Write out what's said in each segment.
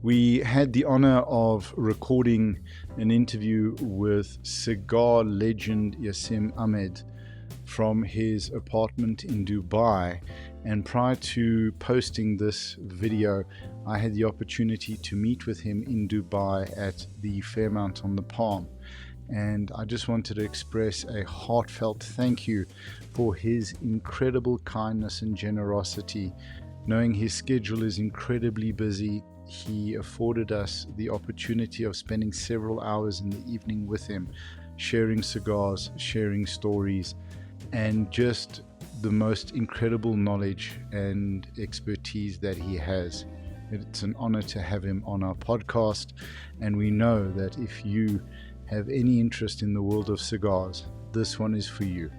We had the honor of recording an interview with cigar legend Jasim Ahmed from his apartment in Dubai. And prior to posting this video, I had the opportunity to meet with him in Dubai at the Fairmount on the Palm. And I just wanted to express a heartfelt thank you for his incredible kindness and generosity. Knowing his schedule is incredibly busy, he afforded us the opportunity of spending several hours in the evening with him, sharing cigars, sharing stories, and just the most incredible knowledge and expertise that he has. It's an honor to have him on our podcast, and we know that if you have any interest in the world of cigars, this one is for you.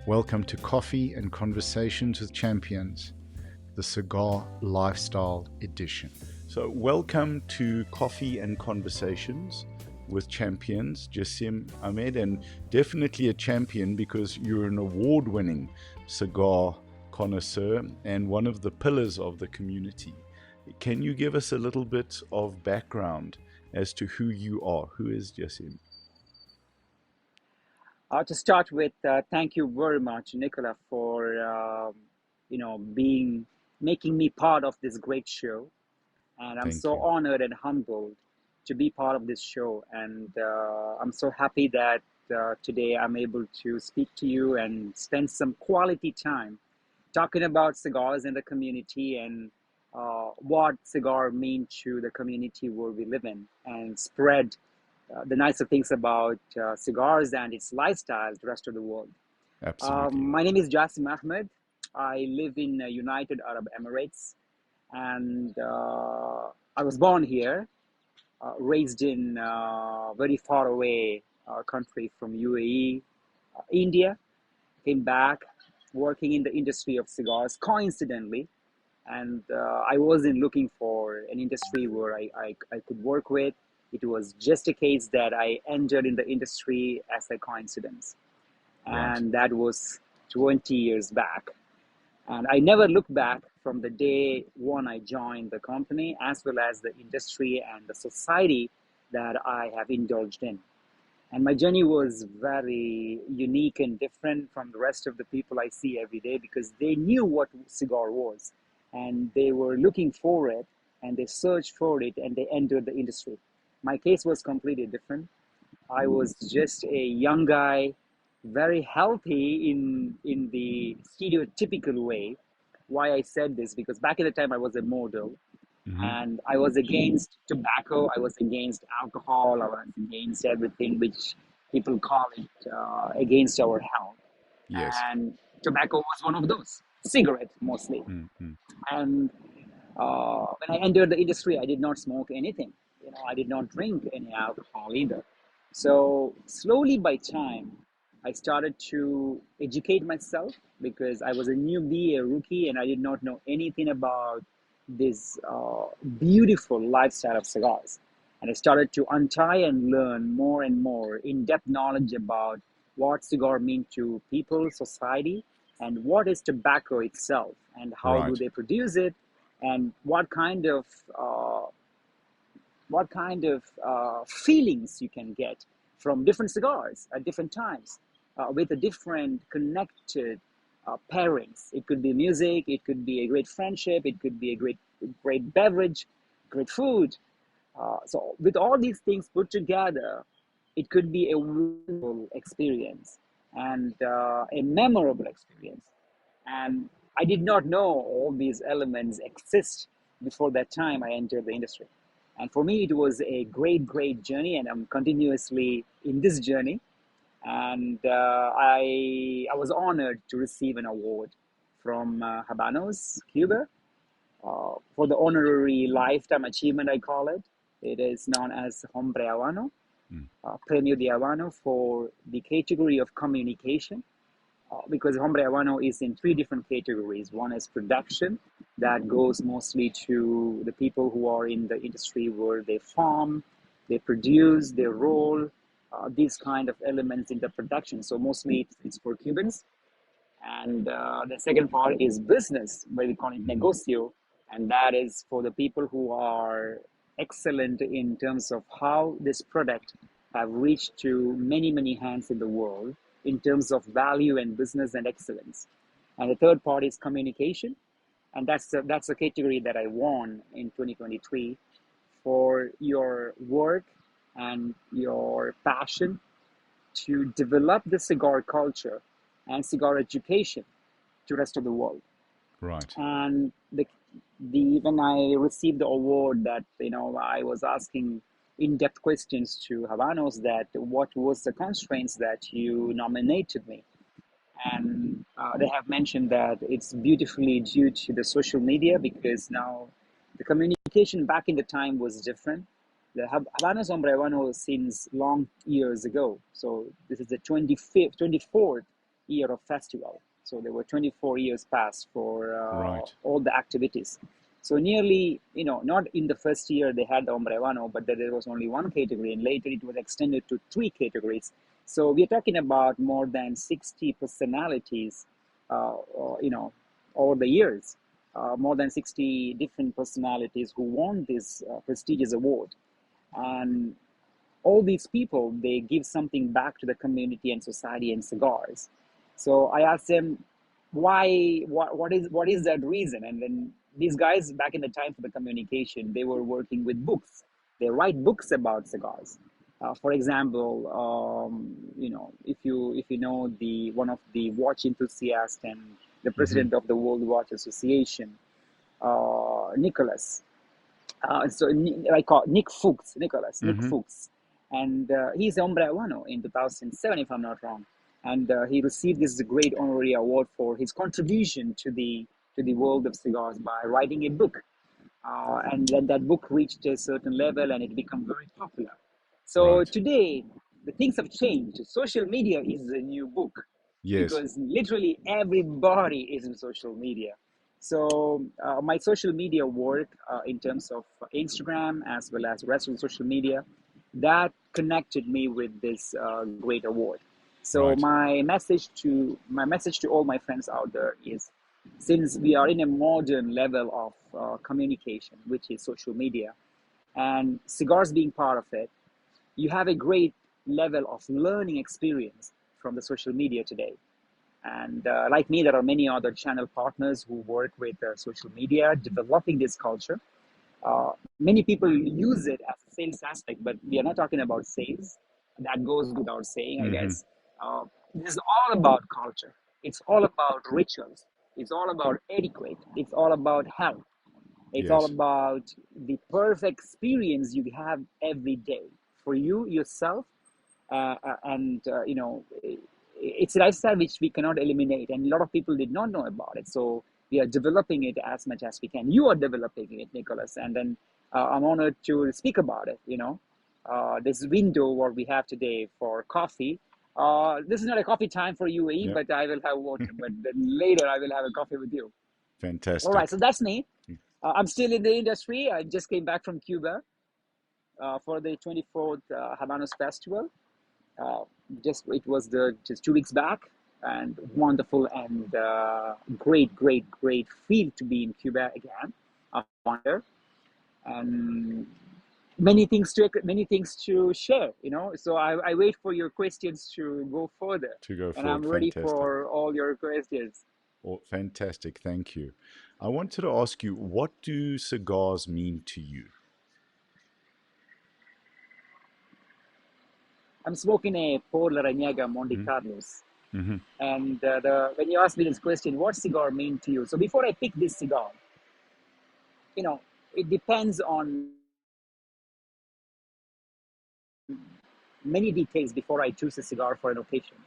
Welcome to Coffee and Conversations with Champions, the Cigar Lifestyle Edition. So welcome to Coffee and Conversations with Champions, Jasim Ahmed, and definitely a champion because you're an award-winning cigar connoisseur and one of the pillars of the community. Can you give us a little bit of background as to who you are? Who is Jasim? To start with, thank you very much, Nicola, for making me part of this great show. And I'm so honored and humbled to be part of this show. And I'm so happy that today I'm able to speak to you and spend some quality time talking about cigars in the community and what cigar mean to the community where we live in, and spread the nicer things about cigars and its lifestyle to the rest of the world. Absolutely. My name is Jasim Ahmed. I live in United Arab Emirates, and I was born here, raised in very far away country from UAE, India. Came back working in the industry of cigars coincidentally, and I wasn't looking for an industry where I could work with. It was just a case that I entered in the industry as a coincidence. And that was 20 years back. And I never looked back from the day one I joined the company, as well as the industry and the society that I have indulged in. And my journey was very unique and different from the rest of the people I see every day, because they knew what cigar was and they were looking for it and they searched for it and they entered the industry. My case was completely different. I was just a young guy, very healthy in the stereotypical way. Why I said this, because back in the time I was a model, and I was against tobacco, I was against alcohol, I was against everything which people call it against our health. Yes. And tobacco was one of those, cigarette mostly. And when I entered the industry, I did not smoke anything. I did not drink any alcohol either. So slowly by time, I started to educate myself, because I was a newbie, a rookie, and I did not know anything about this beautiful lifestyle of cigars. And I started to untie and learn more and more in-depth knowledge about what cigar mean to people, society, and what is tobacco itself, and how do they produce it, and what kind of feelings you can get from different cigars at different times with a different connected pairings. It could be music, it could be a great friendship, it could be a great beverage, great food. So with all these things put together, it could be a wonderful experience and a memorable experience. And I did not know all these elements exist before that time I entered the industry. And for me, it was a great journey, and I'm continuously in this journey. And I was honored to receive an award from Habanos, Cuba, for the honorary lifetime achievement, I call it. It is known as Hombre Habano, Premio de Habano, for the category of communication. Because Hombre Habano is in three different categories. One is production, that goes mostly to the people who are in the industry where they farm, they produce, they roll, these kind of elements in the production. So mostly it's for Cubans. And the second part is business, where we call it negocio, and that is for the people who are excellent in terms of how this product have reached to many, many hands in the world in terms of value and business and excellence. And the third part is communication. And that's a category that I won in 2023 for your work and your passion to develop the cigar culture and cigar education to the rest of the world. Right. And when I received the award, that I was asking in-depth questions to Habanos, that what was the constraints that you nominated me, and they have mentioned that it's beautifully due to the social media, because now the communication back in the time was different. The Habanos Hombre Habano since long years ago. So this is the 24th year of festival. So there were 24 years past for Right. all the activities. So nearly, not in the first year they had the Hombre Habano, but there was only one category, and later it was extended to 3 categories. So we're talking about more than 60 personalities, over the years. More than 60 different personalities who won this prestigious award. And all these people, they give something back to the community and society and cigars. So I asked them, what is that reason? And then these guys, back in the time for the communication, they were working with books. They write books about cigars. For example, if you know the one of the watch enthusiasts and the president of the World Watch Association, Nicholas. So I call Nick Fuchs, Nick Fuchs, and he's Hombre Habano in 2007, if I'm not wrong, and he received this great honorary award for his contribution to the world of cigars by writing a book, and then that book reached a certain level and it became very popular. So Right. today the things have changed. Social media is a new book, Yes. because literally everybody is in social media. So my social media work in terms of Instagram as well as rest of social media, that connected me with this great award. So Right. my message to all my friends out there is, since we are in a modern level of communication, which is social media, and cigars being part of it, you have a great level of learning experience from the social media today. And like me, there are many other channel partners who work with social media, developing this culture. Many people use it as a sales aspect, but we are not talking about sales. That goes without saying, I guess. Uh, this is all about culture. It's all about rituals. It's all about etiquette. It's all about health. It's all Yes. about the perfect experience you have every day for you, yourself, and it's a lifestyle which we cannot eliminate, and a lot of people did not know about it. So we are developing it as much as we can. You are developing it, Nicholas, and then I'm honored to speak about it. This window what we have today for coffee. This is not a coffee time for UAE, Yeah. but I will have water. But then later I will have a coffee with you. All right, Fantastic. so that's me. I'm still in the industry. I just came back from Cuba for the 24th Habanos Festival. Uh, it was just 2 weeks back, and wonderful and great feel to be in Cuba again. I wonder, and many things to share. So I wait for your questions to go further, To go and forward. I'm ready Fantastic. for all your questions. Oh, fantastic. Thank you. I wanted to ask you, what do cigars mean to you? I'm smoking a Por Larrañaga Monte Mm-hmm. Carlos. Mm-hmm. And when you ask me this question, what cigar mean to you? So before I pick this cigar, you know, it depends on many details before I choose a cigar for an occasion.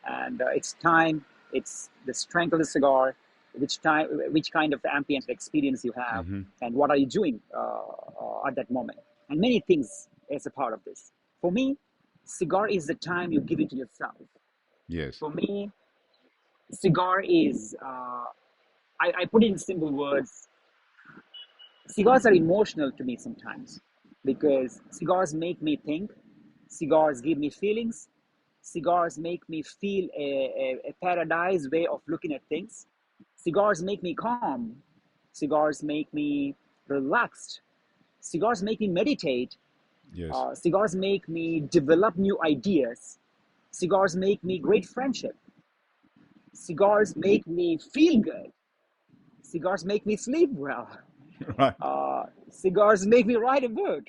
And it's time, it's the strength of the cigar, which kind of ambient experience you have, Mm-hmm. and what are you doing at that moment. And many things as a part of this. For me, cigar is the time you give it to yourself. Yes. For me, cigar is, I put it in simple words, cigars are emotional to me sometimes, because cigars make me think, cigars give me feelings, cigars make me feel a paradise way of looking at things, cigars make me calm, cigars make me relaxed, Cigars make me meditate. Yes. Cigars make me develop new ideas. Cigars make me great friendship. Cigars make me feel good. Cigars make me sleep well. Right. Cigars make me write a book.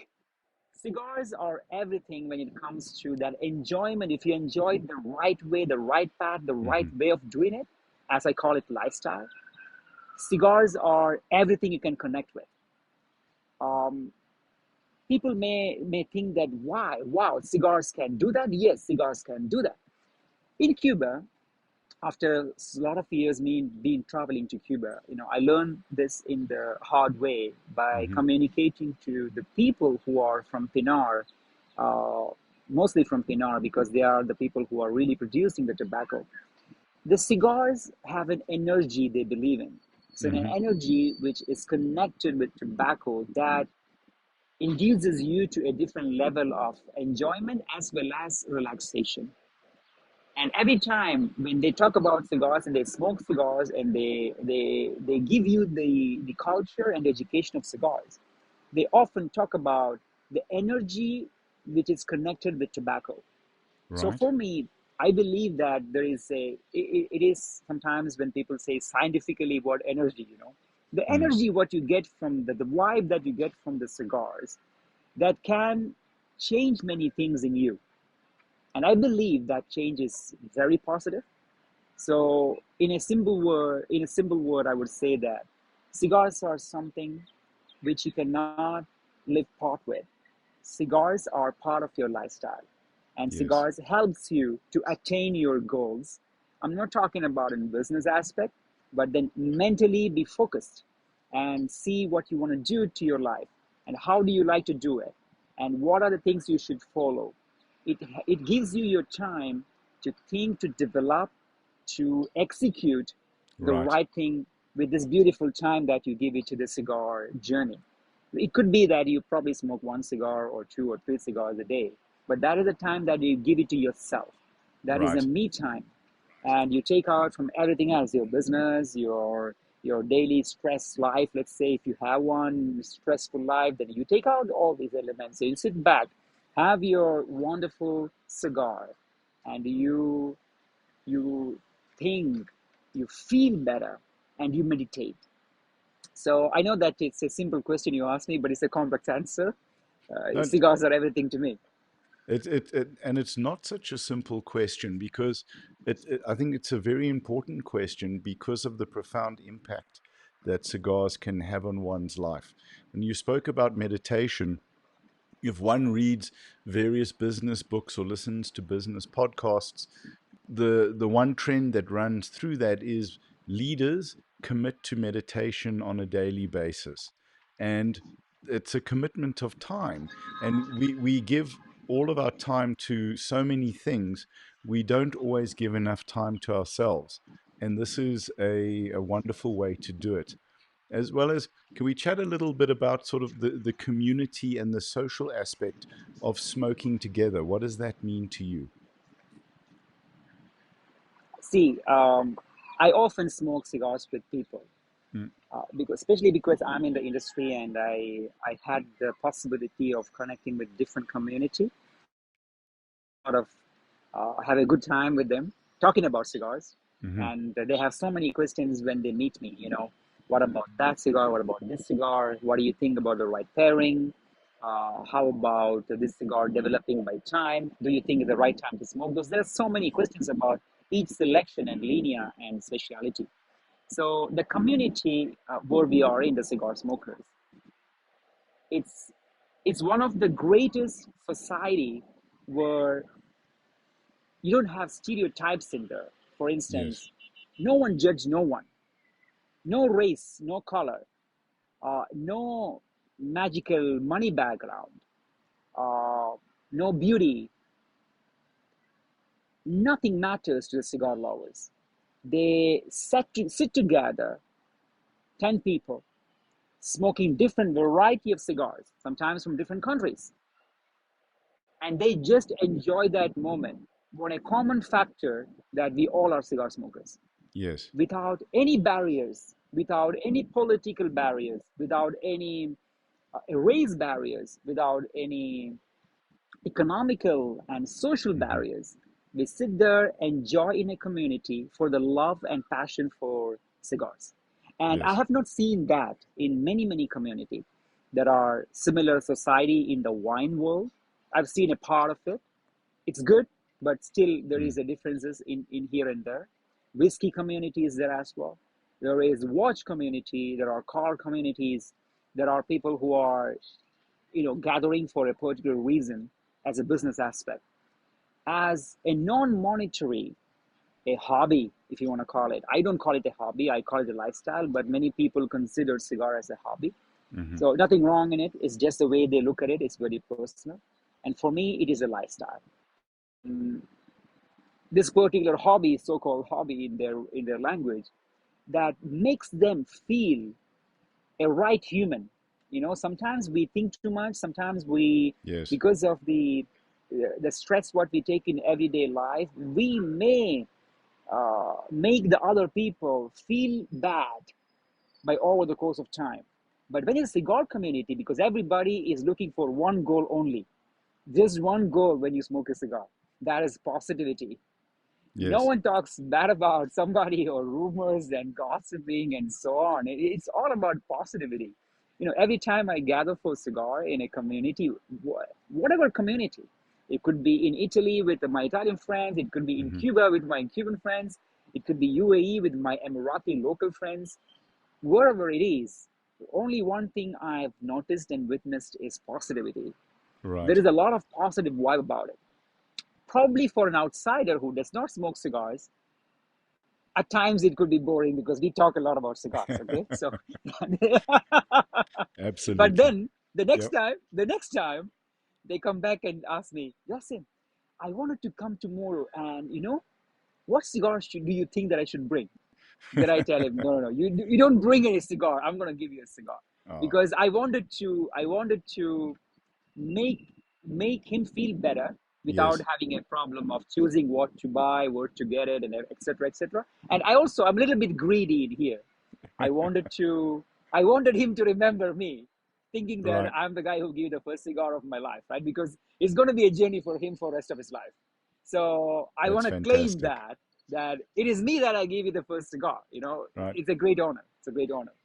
Cigars are everything when it comes to that enjoyment. If you enjoy it the right way, the right path, the right Hmm. way of doing it, as I call it, lifestyle, cigars are everything you can connect with. Um, People may think that why, wow, cigars can do that. Yes, cigars can do that. In Cuba, after a lot of years me being traveling to Cuba, I learned this in the hard way by Hmm. communicating to the people who are from Pinar, uh, mostly from Pinar because they are the people who are really producing the tobacco. The cigars have an energy they believe in. So an Hmm. energy which is connected with tobacco that induces you to a different level of enjoyment as well as relaxation. And every time when they talk about cigars and they smoke cigars and they give you the culture and education of cigars, they often talk about the energy which is connected with tobacco. So Right. for me, I believe that there is it is sometimes when people say scientifically what energy, the Mm. energy what you get from the vibe that you get from the cigars that can change many things in you. And I believe that change is very positive. So in a simple word, I would say that cigars are something which you cannot live part with. Cigars are part of your lifestyle, and Yes. cigars helps you to attain your goals. I'm not talking about in business aspect, but then mentally be focused and see what you want to do to your life and how do you like to do it and what are the things you should follow. It gives you your time to think, to develop, to execute the Right. right thing with this beautiful time that you give it to the cigar journey. It could be that you probably smoke one cigar or two or three cigars a day, but that is the time that you give it to yourself. That is a Right. me time, and you take out from everything else, your business, your daily stress life. Let's say if you have one stressful life, then you take out all these elements. So you sit back, have your wonderful cigar, and you think, you feel better, and you meditate. So I know that it's a simple question you asked me, but it's a complex answer. No, Cigars are everything to me. and it's not such a simple question because I think it's a very important question because of the profound impact that cigars can have on one's life. And you spoke about meditation. If one reads various business books or listens to business podcasts, the one trend that runs through that is leaders commit to meditation on a daily basis, and it's a commitment of time, and we give all of our time to so many things. We don't always give enough time to ourselves, and this is a wonderful way to do it. As well as, can we chat a little bit about sort of the community and the social aspect of smoking together? What does that mean to you? See, I often smoke cigars with people, Mm. because especially because I'm in the industry and I had the possibility of connecting with different community, sort of have a good time with them talking about cigars, Hmm. and they have so many questions when they meet me. What about that cigar? What about this cigar? What do you think about the right pairing? How about this cigar developing by time? Do you think it's the right time to smoke those? There's so many questions about each selection and linea and speciality. So the community where we are in the cigar smokers, it's it's one of the greatest society where you don't have stereotypes in there. For Yes. instance, no one judge no one, no race, no color, no magical money background, uh, no beauty. Nothing matters to the cigar lovers. They sit together, 10 people, smoking different variety of cigars, sometimes from different countries, and they just enjoy that moment. One a common factor that we all are cigar smokers, Yes. without any barriers, without any political barriers, without any erase barriers, without any economical and social Hmm. barriers. We sit there, enjoy in a community for the love and passion for cigars. And I Yes. have not seen that in many, many communities. There are similar society in the wine world. I've seen a part of it. It's good, but still there Mm. is a differences in here and there. Whiskey community is there as well. There is watch community. There are car communities. There are people who are, gathering for a particular reason as a business aspect. As a non-monetary, a hobby, if you want to call it. I don't call it a hobby. I call it a lifestyle. But many people consider cigar as a hobby. Hmm. So nothing wrong in it. It's just the way they look at it. It's very personal. And for me, it is a lifestyle. And this particular hobby, so-called hobby in their language, that makes them feel a right human. Sometimes we think too much. Sometimes we, Yes. because of the stress what we take in everyday life, we may make the other people feel bad by over the course of time. But when it's a cigar community, because everybody is looking for one goal only, just one goal when you smoke a cigar, that is positivity. No Yes. one talks bad about somebody or rumors and gossiping and so on. It's all about positivity. Every time I gather for cigar in a community, whatever community, it could be in Italy with my Italian friends, it could be in Hmm. Cuba with my Cuban friends, it could be UAE with my Emirati local friends, wherever it is. Only one thing I've noticed and witnessed is positivity. There Right. is a lot of positive vibe about it. Probably for an outsider who does not smoke cigars, at times it could be boring because we talk a lot about cigars. Okay, so but Absolutely. then the next time they come back and ask me, Yasin, I wanted to come tomorrow, and what cigars do you think that I should bring? Then I tell him, no, no, no, you don't bring any cigar. I'm gonna give you a cigar, Oh, because I wanted to make make him feel better without yes. having a problem of choosing what to buy, where to get it, and etc. etc. And I'm a little bit greedy in here. I wanted to I wanted him to remember me, thinking that Right. I'm the guy who gave the first cigar of my life, right? Because it's going to be a journey for him for the rest of his life. So I That's want to claim fantastic. that it is me that I gave you the first cigar. Right. It's a great honor. It's a great honor.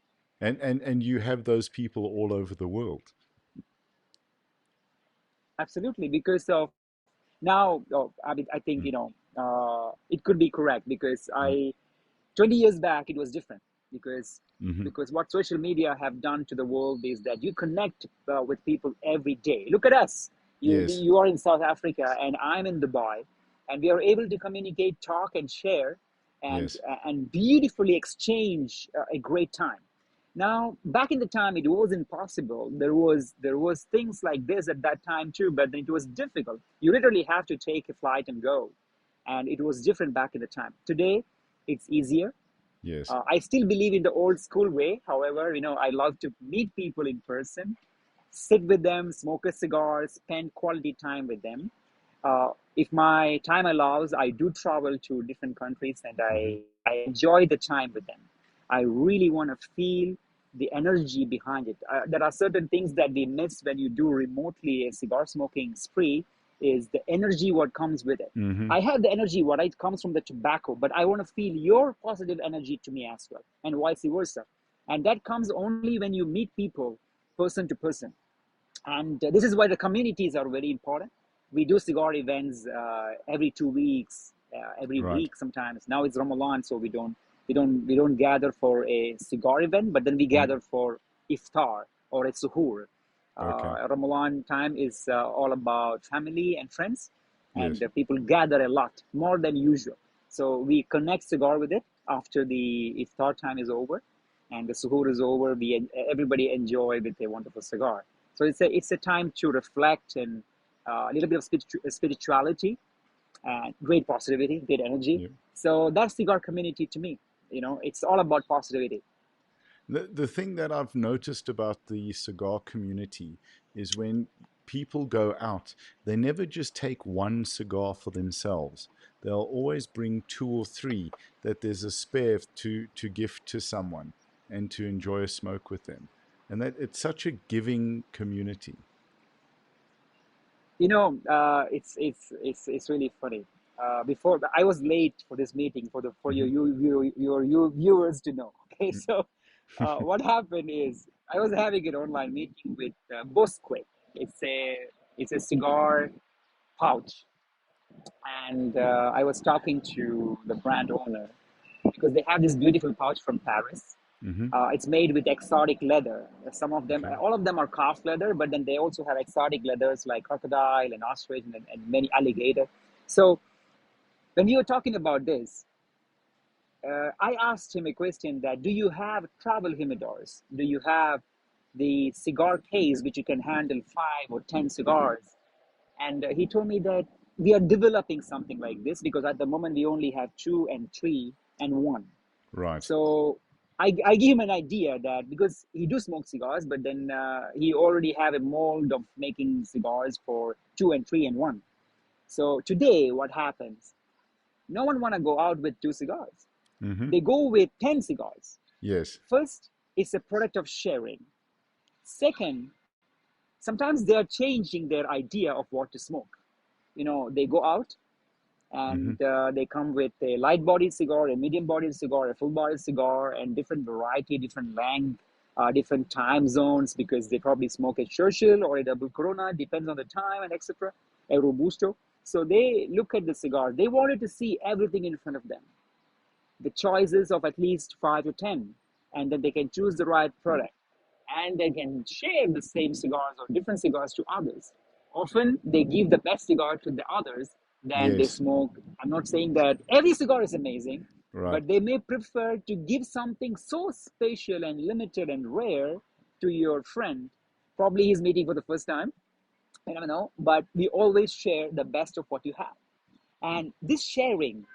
And you have those people all over the world. Absolutely, because of now. Oh, I think Mm. it could be correct, because Mm. 20 years back it was different, because Hmm. what social media have done to the world is that you connect with people every day. Look at us. you Yes. you are in South Africa and I'm in Dubai, and we are able to communicate, talk, and share, and Yes. beautifully exchange a great time. Now, back in the time, it wasn't possible. There was things like this at that time too, but it was difficult. You literally have to take a flight and go, and it was different back in the time. Today, it's easier. Yes. I still believe in the old school way. However, I love to meet people in person, sit with them, smoke a cigar, spend quality time with them. If my time allows, I do travel to different countries, and Hmm. I enjoy the time with them. I really want to feel the energy behind it. There are certain things that we miss when you do remotely a cigar smoking spree, is the energy what comes with it. Hmm. I have the energy what it comes from the tobacco, but I want to feel your positive energy to me as well, and vice versa. And that comes only when you meet people person to person. And this is why the communities are very important. We do cigar events every 2 weeks, every Right. week sometimes. Now it's Ramadan, so we don't gather for a cigar event, but then we Mm. gather for iftar or a suhoor. Okay. Ramadan time is all about family and friends, Yes. and people gather a lot more than usual. So we connect cigar with it after the iftar time is over, and the suhoor is over. Everybody enjoy with a wonderful cigar. So it's a time to reflect, and a little bit of spirituality and great positivity, great energy. Yeah. So that's cigar community to me. It's all about positivity. The thing that I've noticed about the cigar community is when people go out, they never just take one cigar for themselves. They'll always bring two or three that there's a spare to gift to someone and to enjoy a smoke with them. And that it's such a giving community. It's really funny. Before I was late for this meeting for Hmm. your viewers to know. Okay, so what happened is I was having an online meeting with Bosque. It's a it's a cigar pouch, and I was talking to the brand owner because they have this beautiful pouch from Paris. Hmm. It's made with exotic leather. Some of them, Okay. all of them are calf leather, but then they also have exotic leathers like crocodile and ostrich and many alligator. So when we were talking about this, I asked him a question that do you have travel humidors? Do you have the cigar case which you can handle 5 or 10 cigars? And he told me that we are developing something like this because at the moment we only have two and three and one. Right. So I give him an idea that because he do smoke cigars, but then he already have a mold of making cigars for two and three and one. So today, what happens? No one want to go out with 2 cigars. Hmm. They go with 10 cigars. Yes. First, it's a product of sharing. Second, sometimes they are changing their idea of what to smoke. They go out Hmm. and they come with a light bodied cigar, a medium bodied cigar, a full bodied cigar, and different variety, different length, different time zones because they probably smoke a Churchill or a double Corona, depends on the time and etc. A Robusto. So they look at the cigar. They wanted to see everything in front of them, the choices of at least 5 to 10, and then they can choose the right product and they can share the same cigars or different cigars to others. Often they give the best cigar to the others, then they Yes. smoke. I'm not saying that every cigar is amazing, Right. but they may prefer to give something so special and limited and rare to your friend. Probably he's meeting for the first time. I don't know, but we always share the best of what you have. And this sharing,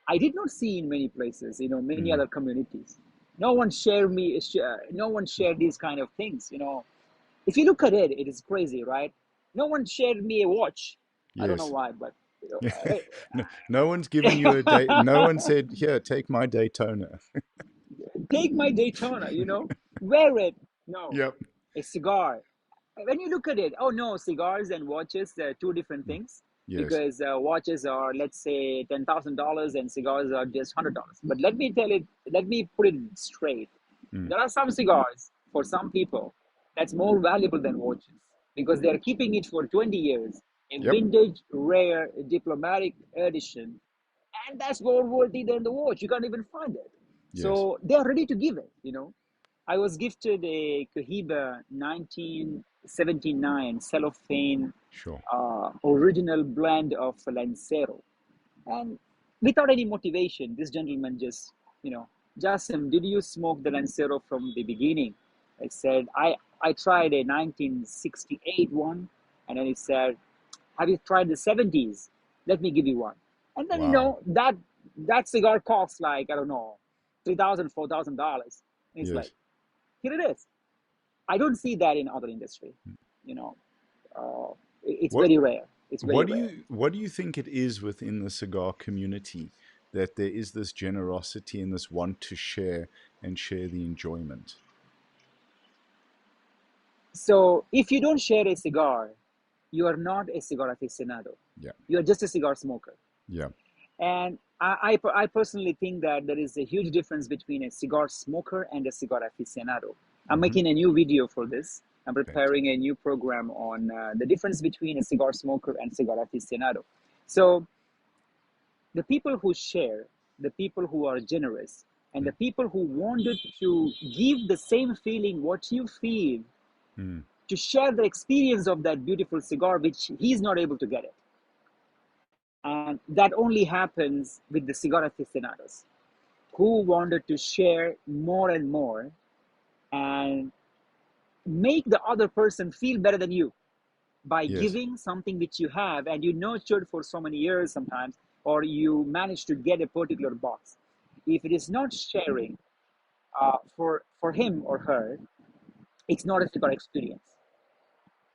I did not see in many places, many Hmm. other communities. No one shared these kind of things. If you look at it, it is crazy, right? No one shared me a watch. I don't know Yes. why, but No, no one's given you a date. No one said, "Here, take my Daytona." take my Daytona, wear it. No, Yep. a cigar. When you look at it, oh no, cigars and watches are two different Mm. things Yes. because watches are, let's say, $10,000 and cigars are just $100. But let me put it straight. Mm. There are some cigars for some people that's more valuable than watches because they're keeping it for 20 years, a Yep. vintage, rare, diplomatic edition, and that's more worthy than the watch. You can't even find it. Yes. So they're ready to give it. I was gifted a Cohiba 1979 cellophane Sure. original blend of Lancero. And without any motivation, this gentleman just, Jasim, did you smoke the Lancero from the beginning? I said, I tried a 1968 one. And then he said, have you tried the 70s? Let me give you one. And then, Wow. that cigar costs like, I don't know, $3,000, $4,000. And he's like, Yes. here it is. I don't see that in other industry. You know, uh, it's What very rare. It's very rare. what do you think it is within the cigar community that there is this generosity and this want to share and share the enjoyment? So if you don't share a cigar, you are not a cigar aficionado. Yeah. You are just a cigar smoker. Yeah. And I personally think that there is a huge difference between a cigar smoker and a cigar aficionado. I'm Hmm. making a new video for this. I'm Fantastic. preparing a new program on the difference between a cigar smoker and cigar aficionado. So the people who share, the people who are generous, and the people who wanted to give the same feeling what you feel, Mm. to share the experience of that beautiful cigar, which he's not able to get it. And that only happens with the cigar aficionados who wanted to share more and more and make the other person feel better than you by Yes. giving something which you have and you nurtured for so many years sometimes, or you managed to get a particular box. If it is not sharing for him or her, it's not a cigar experience.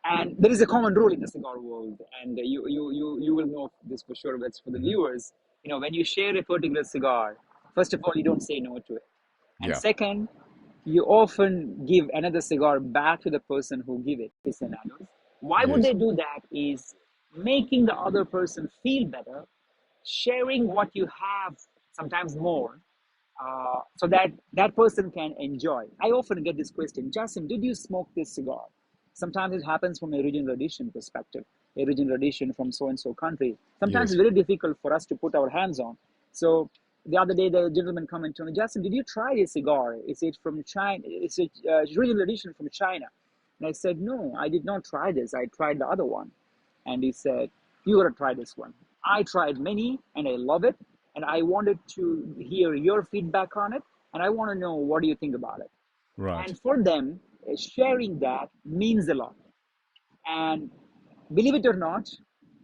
And there is a common rule in the cigar world, and you will know this for sure, but for the Hmm. viewers, when you share a particular cigar, first of all, you don't say no to it. And Yeah. second, you often give another cigar back to the person who give it. Aficionados. Why would Yes. they do that? Is making the other person feel better, sharing what you have, sometimes more, so that that person can enjoy. I often get this question, Jasim, did you smoke this cigar? Sometimes it happens from a regional edition perspective, a regional edition from so and so country. Sometimes Yes. it's very difficult for us to put our hands on. So the other day, the gentleman come and told me, Jasim, did you try this cigar? Is it from China? It's a regional edition from China. And I said, no, I did not try this. I tried the other one. And he said, you gotta try this one. I tried many and I love it. And I wanted to hear your feedback on it. And I want to know, what do you think about it? Right. And for them, sharing that means a lot. And believe it or not,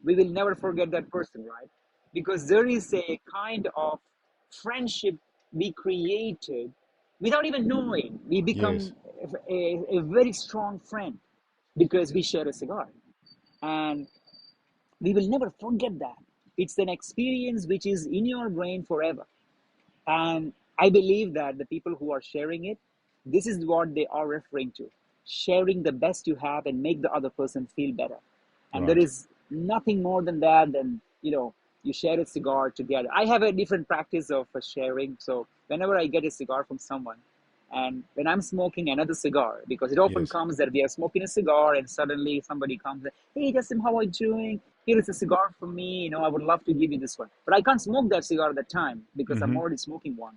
we will never forget that person, right? Because there is a kind of friendship we created without even knowing. We Yes. become a very strong friend because we share a cigar. And we will never forget that. It's an experience which is in your brain forever. And I believe that the people who are sharing it, this is what they are referring to, sharing the best you have and make the other person feel better. And there Right. is nothing more than that than, you share a cigar together. I have a different practice of sharing. So whenever I get a cigar from someone, and when I'm smoking another cigar, because it often Yes. comes that we are smoking a cigar and suddenly somebody comes and, hey, Justin, how are you doing? Here is a cigar for me. I would love to give you this one. But I can't smoke that cigar at the time because I'm Mm-hmm. already smoking one.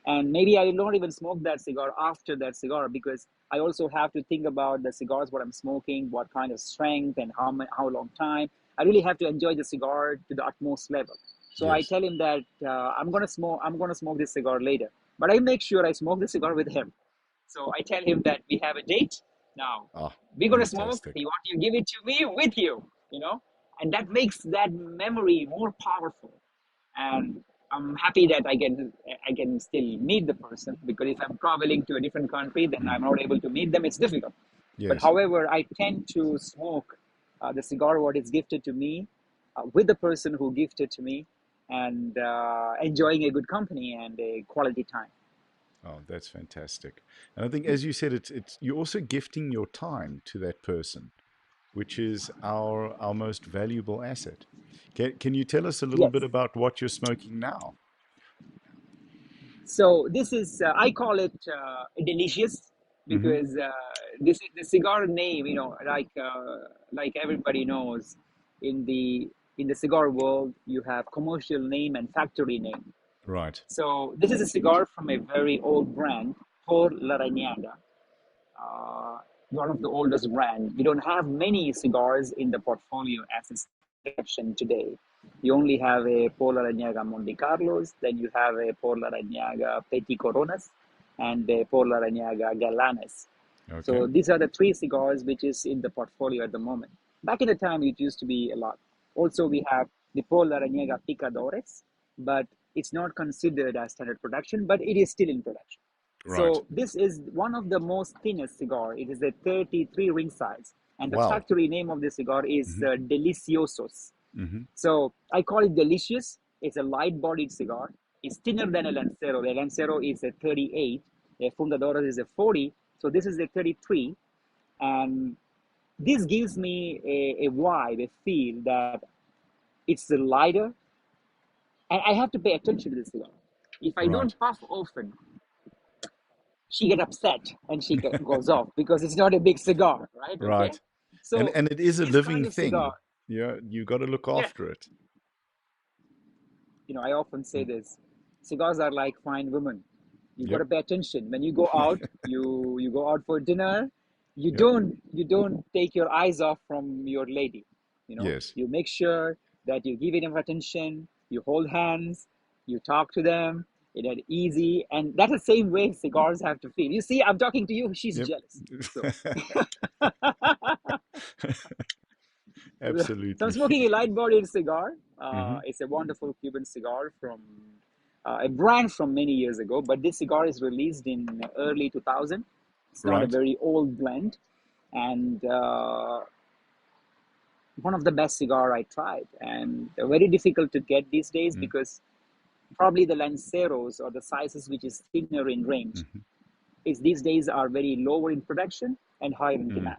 And maybe I don't even smoke that cigar after that cigar because I also have to think about the cigars, what I'm smoking, what kind of strength and how long time. I really have to enjoy the cigar to the utmost level. So I Yes. tell him that I'm gonna smoke this cigar later. But I make sure I smoke the cigar with him. So I tell him that we have a date now. Ah, We're gonna smoke. fantastic. You want you give it to me with and that makes that memory more powerful. And I'm happy that I can still meet the person, because if I'm traveling to a different country, then Mm. I'm not able to meet them. It's difficult. But Yes. however, I tend to smoke the cigar what is gifted to me with the person who gifted to me, and enjoying a good company and a quality time. Oh, that's fantastic. And I think, as you said, it's you're also gifting your time to that person, which is our most valuable asset. Can you tell us a little bit Yes. about what you're smoking now? So this is I call it delicious, Mm-hmm. because this is the cigar name. Like everybody knows, in the cigar world, you have commercial name and factory name. Right. So this is a cigar from a very old brand, Por La Reñaga, uh, one of the oldest brand. We don't have many cigars in the portfolio as is exception today. You only have a Por La Reñaga Monte Carlos, then you have a Por La Reñaga Petit Coronas, and a Por La Reñaga Galanes. Okay. So these are the three cigars which is in the portfolio at the moment. Back in the time, it used to be a lot. Also, we have the Por La Reñaga Picadores, but it's not considered as standard production, but it is still in production. Right. So this is one of the most thinnest cigar. It is a 33 ring size, and the Wow. factory name of the cigar is Mm-hmm. Deliciosos. Mm-hmm. So I call it delicious. It's a light-bodied cigar. It's thinner than a Lancero. The Lancero is a 38. The Fundadoras is a 40. So this is a 33, and this gives me a vibe, a feel that it's lighter, and I have to pay attention to this cigar. If I Right. don't puff often, she get upset and she goes off because it's not a big cigar, right? Okay, Right. And so and it is a this kind living of cigar, thing. Yeah, you got to look yeah, after it. I often say Mm. this: cigars are like fine women. You got Yep. to pay attention when you go out. You go out for dinner. You Yep. don't take your eyes off from your lady. Yes. You make sure that you give enough attention. You hold hands. You talk to them in an easy, and that's the same way cigars have to feel. You see, I'm talking to you. She's Yep. jealous. So so I'm Absolutely. smoking a light-bodied cigar. Mm-hmm. It's a wonderful Cuban cigar from a brand from many years ago, but this cigar is released in early 2000. It's not a Right. very old blend, and one of the best cigar I tried, and very difficult to get these days Mm-hmm. because probably the Lanceros or the sizes which is thinner in range, Mm-hmm. is these days are very lower in production and higher in demand.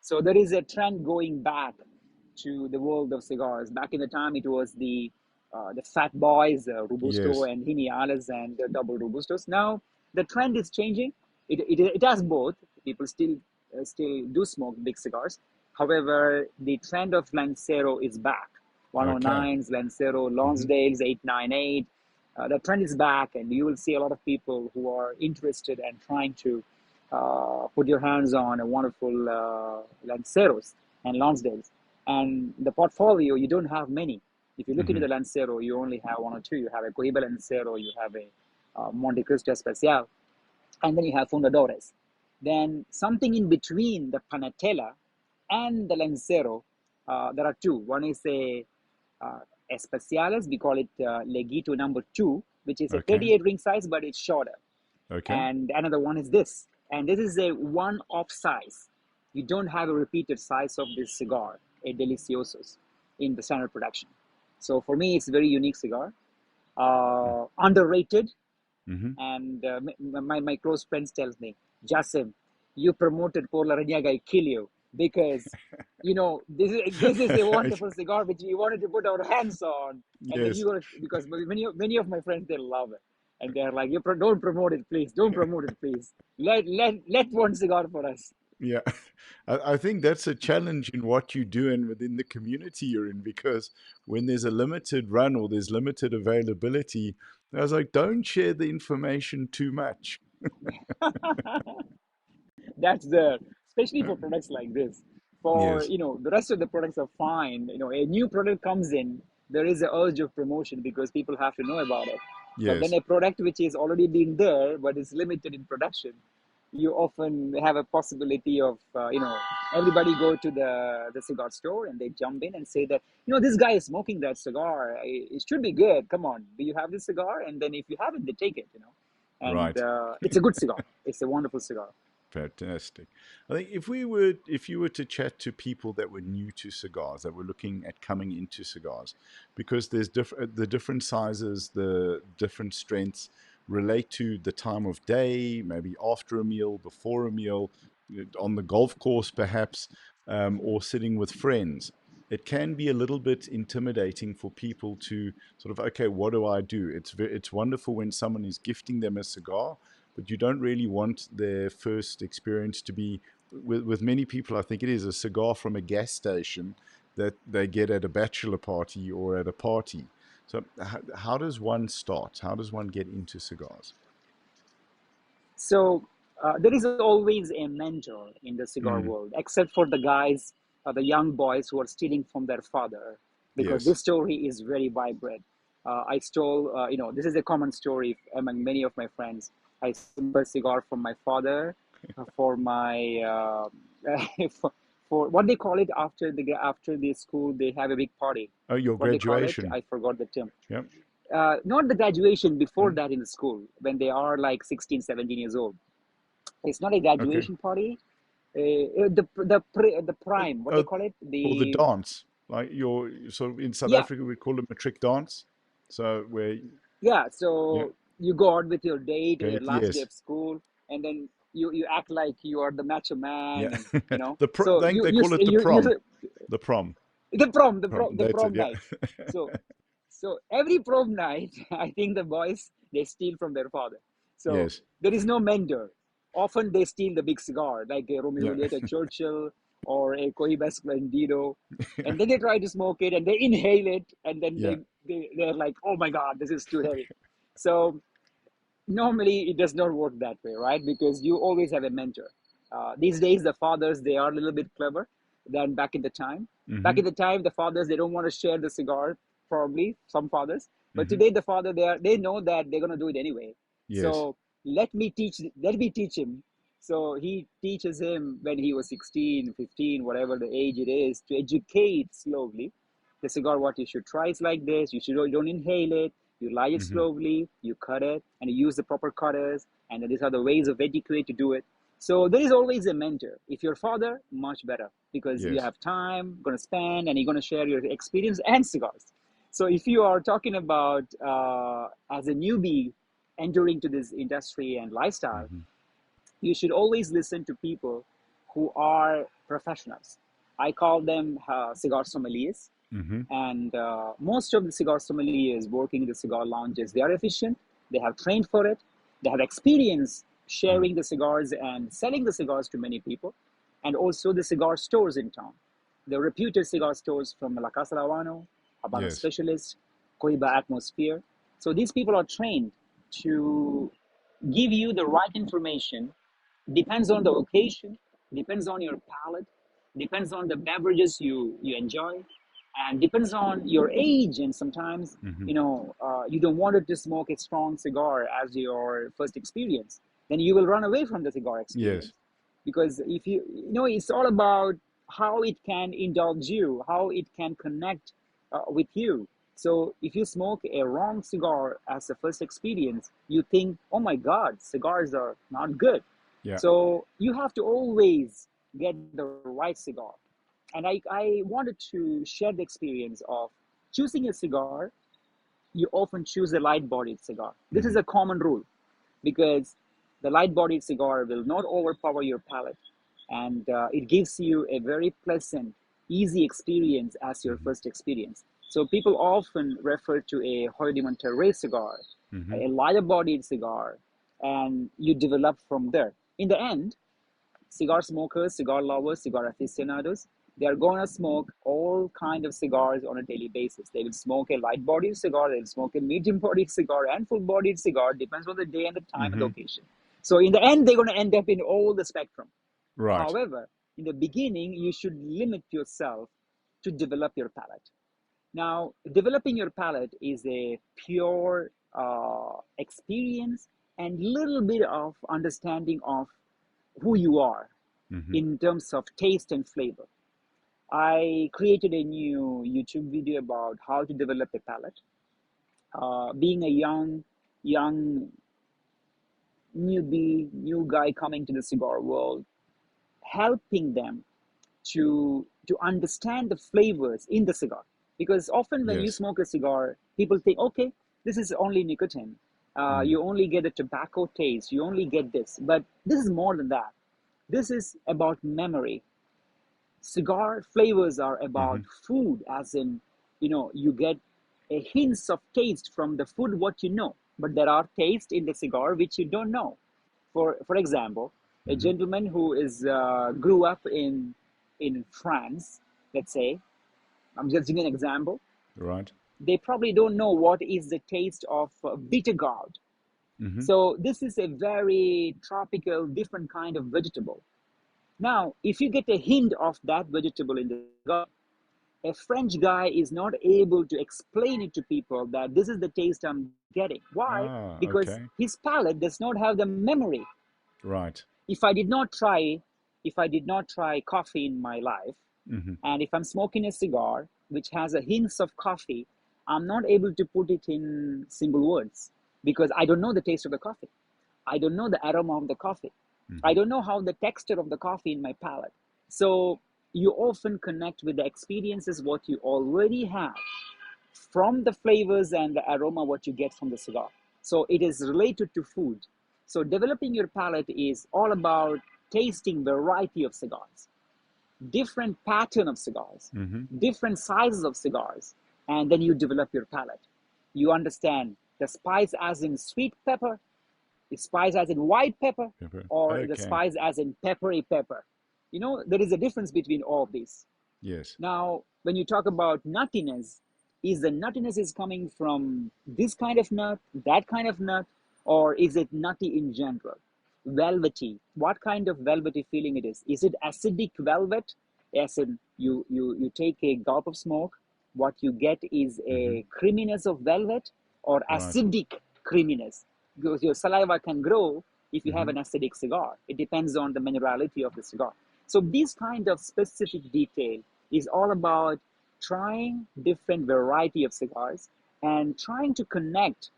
So there is a trend going back to the world of cigars. Back in the time, it was the fat boys, Robusto Yes. and Geniales and double Robustos. Now the trend is changing. It has both. People still do smoke big cigars. However, the trend of Lancero is back. Okay. 109s, Lancero, Hmm. Lonsdales, 898. The trend is back, and you will see a lot of people who are interested and trying to put your hands on a wonderful Lanceros and Lonsdales. And the portfolio, you don't have many. If you look into Hmm. the Lancero, you only have one or two. You have a Cohiba Lancero, you have a Monte Cristo Especial, and then you have Fundadores. Then something in between the Panatella and the Lancero, there are two. One is a uh, Especiales, we call it Legito number two, which is a Okay. 38 ring size, but it's shorter. Okay. And another one is this. And this is a one-off size. You don't have a repeated size of this cigar, a Deliciosos, in the standard production. So for me, it's a very unique cigar, underrated, Hmm. and my close friends tells me, Jasim, you promoted Por La Reñaga, I kill you because this is a wonderful cigar which we wanted to put our hands on, and then Yes. you got because many of my friends they love it, and they're like, don't promote it, please, don't promote it, please. Let one cigar for us. Yeah, I think that's a challenge in what you do and within the community you're in, because when there's a limited run or there's limited availability, I was like, don't share the information too much. That's there, especially for products like this. For Yes, the rest of the products are fine. A new product comes in, there is a urge of promotion because people have to know about it. But then yes, a product which is already been there but is limited in production, you often have a possibility of everybody go to the cigar store and they jump in and say that this guy is smoking that cigar. It should be good. Come on, do you have this cigar? And then if you have it, they take it. And right. it's a good cigar. It's a wonderful cigar. Fantastic. I think if you were to chat to people that were new to cigars, that were looking at coming into cigars, because there's the different sizes, the different strengths relate to the time of day, maybe after a meal, before a meal, on the golf course perhaps, or sitting with friends. It can be a little bit intimidating for people to sort of, okay, what do I do? It's wonderful when someone is gifting them a cigar, but you don't really want their first experience to be with many people. I think it is a cigar from a gas station that they get at a bachelor party or at a party. So how does one start? How does one get into cigars? So there is always a mentor in the cigar Mm, world, except for the guys, the young boys who are stealing from their father, because yes. this story is very vibrant. I stole, this is a common story among many of my friends. I stole a cigar from my father for my for what they call it after the school they have a big party. Oh, your What they call it? graduation. I forgot the term. Yep. Not the graduation, before Mm, that in the school when they are like 16, 17 years old. It's not a okay. graduation party. The prime, what they Oh, call it, or the the dance. Like your sort of in South yeah, Africa we call it matric dance. So where yeah. yeah, So you go out with your date or your date, last day yes. of school, and then you act like you are the macho Yeah. man, and I so think they call it the you prom. The prom. the That's it. prom Yeah. night. So every prom night, I think the boys they steal from their father. So Yes. there is no mentor. Often they steal the big cigar, like a Romeo Yeah. and Juliet, a Churchill, or a Cohiba Splendido, and then they try to smoke it and they inhale it, and then Yeah. they're like, oh my god, this is too heavy. So normally it does not work that way, right? Because you always have a mentor. These days the fathers they are a little bit clever than back in the time. Back Mm-hmm. in the time the fathers they don't want to share the cigar, probably some fathers, but Mm-hmm. today the father they know that they're going to do it anyway. Yes. So let me teach him. So he teaches him when he was 16, 15, whatever the age it is, to educate slowly the cigar. What you should try is like this. You don't inhale it. You light it Mm-hmm. slowly, you cut it, and you use the proper cutters, and these are the ways of etiquette to do it. So there is always a mentor. If your father, much better, because you Yes. have time, going to spend, and you're going to share your experience and cigars. So if you are talking about as a newbie entering to this industry and lifestyle, Mm-hmm. You should always listen to people who are professionals. I call them cigar sommeliers. Mm-hmm. And most of the cigar sommeliers working in the cigar lounges, they are efficient, they have trained for it, they have experience sharing the cigars and selling the cigars to many people, and also the cigar stores in town. The reputed cigar stores from La Casa de Habano, Habano Yes. Specialist, Cohiba Atmosphere. So these people are trained to give you the right information. Depends on the occasion, depends on your palate, depends on the beverages you enjoy, and depends on your age. And sometimes Mm-hmm. you don't want to smoke a strong cigar as your first experience, then you will run away from the cigar experience. Yes. Because if it's all about how it can indulge you, how it can connect with you. So if you smoke a wrong cigar as a first experience, you think, oh my god, cigars are not good. Yeah. So you have to always get the right cigar. And I wanted to share the experience of choosing a cigar. You often choose a light bodied cigar. This is a common rule, because the light bodied cigar will not overpower your palate, and it gives you a very pleasant, easy experience as your first experience. So people often refer to a Hoyo de Monterrey cigar, Mm-hmm. a lighter bodied cigar, and you develop from there. In the end, cigar smokers, cigar lovers, cigar aficionados, they are going to smoke all kind of cigars on a daily basis. They will smoke a light-bodied cigar, they will smoke a medium-bodied cigar, and full-bodied cigar. Depends on the day and the time and Mm-hmm. location. So in the end, they're going to end up in all the spectrum. Right. However, in the beginning, you should limit yourself to develop your palate. Now, developing your palate is a pure experience and little bit of understanding of who you are Mm-hmm. in terms of taste and flavor. I created a new YouTube video about how to develop a palate. Being a young newbie, new guy coming to the cigar world, helping them to understand the flavors in the cigar. Because often when you Yes. smoke a cigar, people think, okay, this is only nicotine. You only get a tobacco taste. You only get this. But this is more than that. This is about memory. Cigar flavors are about Mm-hmm. food, as in, you get a hints of taste from the food what you know, but there are tastes in the cigar which you don't know. For example, a Mm-hmm. gentleman who is grew up in France, let's say, I'm just giving an example. Right. They probably don't know what is the taste of bitter gourd. Mm-hmm. So this is a very tropical, different kind of vegetable. Now, if you get a hint of that vegetable in the cigar, a French guy is not able to explain it to people that this is the taste I'm getting. Why? Ah, Because okay. his palate does not have the memory. Right. If I did not try, if I did not try coffee in my life, Mm-hmm. and if I'm smoking a cigar which has a hints of coffee, I'm not able to put it in single words because I don't know the taste of the coffee. I don't know the aroma of the coffee. I Mm-hmm. don't know how the texture of the coffee in my palate. So you often connect with the experiences what you already have from the flavors and the aroma what you get from the cigar. So it is related to food. So developing your palate is all about tasting variety of cigars, different pattern of cigars, Mm-hmm. different sizes of cigars, and then you develop your palate. You understand the spice as in sweet pepper, the spice as in white pepper, Pepper. or the Okay. spice as in peppery pepper. There is a difference between all of these. Yes. Now, when you talk about nuttiness, is the nuttiness is coming from this kind of nut, that kind of nut, or is it nutty in general? Velvety. What kind of velvety feeling it is? Is it acidic velvet? As in, you take a gulp of smoke, what you get is Mm-hmm. a creaminess of velvet or Right. acidic creaminess. Because your saliva can grow if you have Mm-hmm. an acidic cigar. It depends on the minerality of the cigar. So this kind of specific detail is all about trying different variety of cigars and trying to connect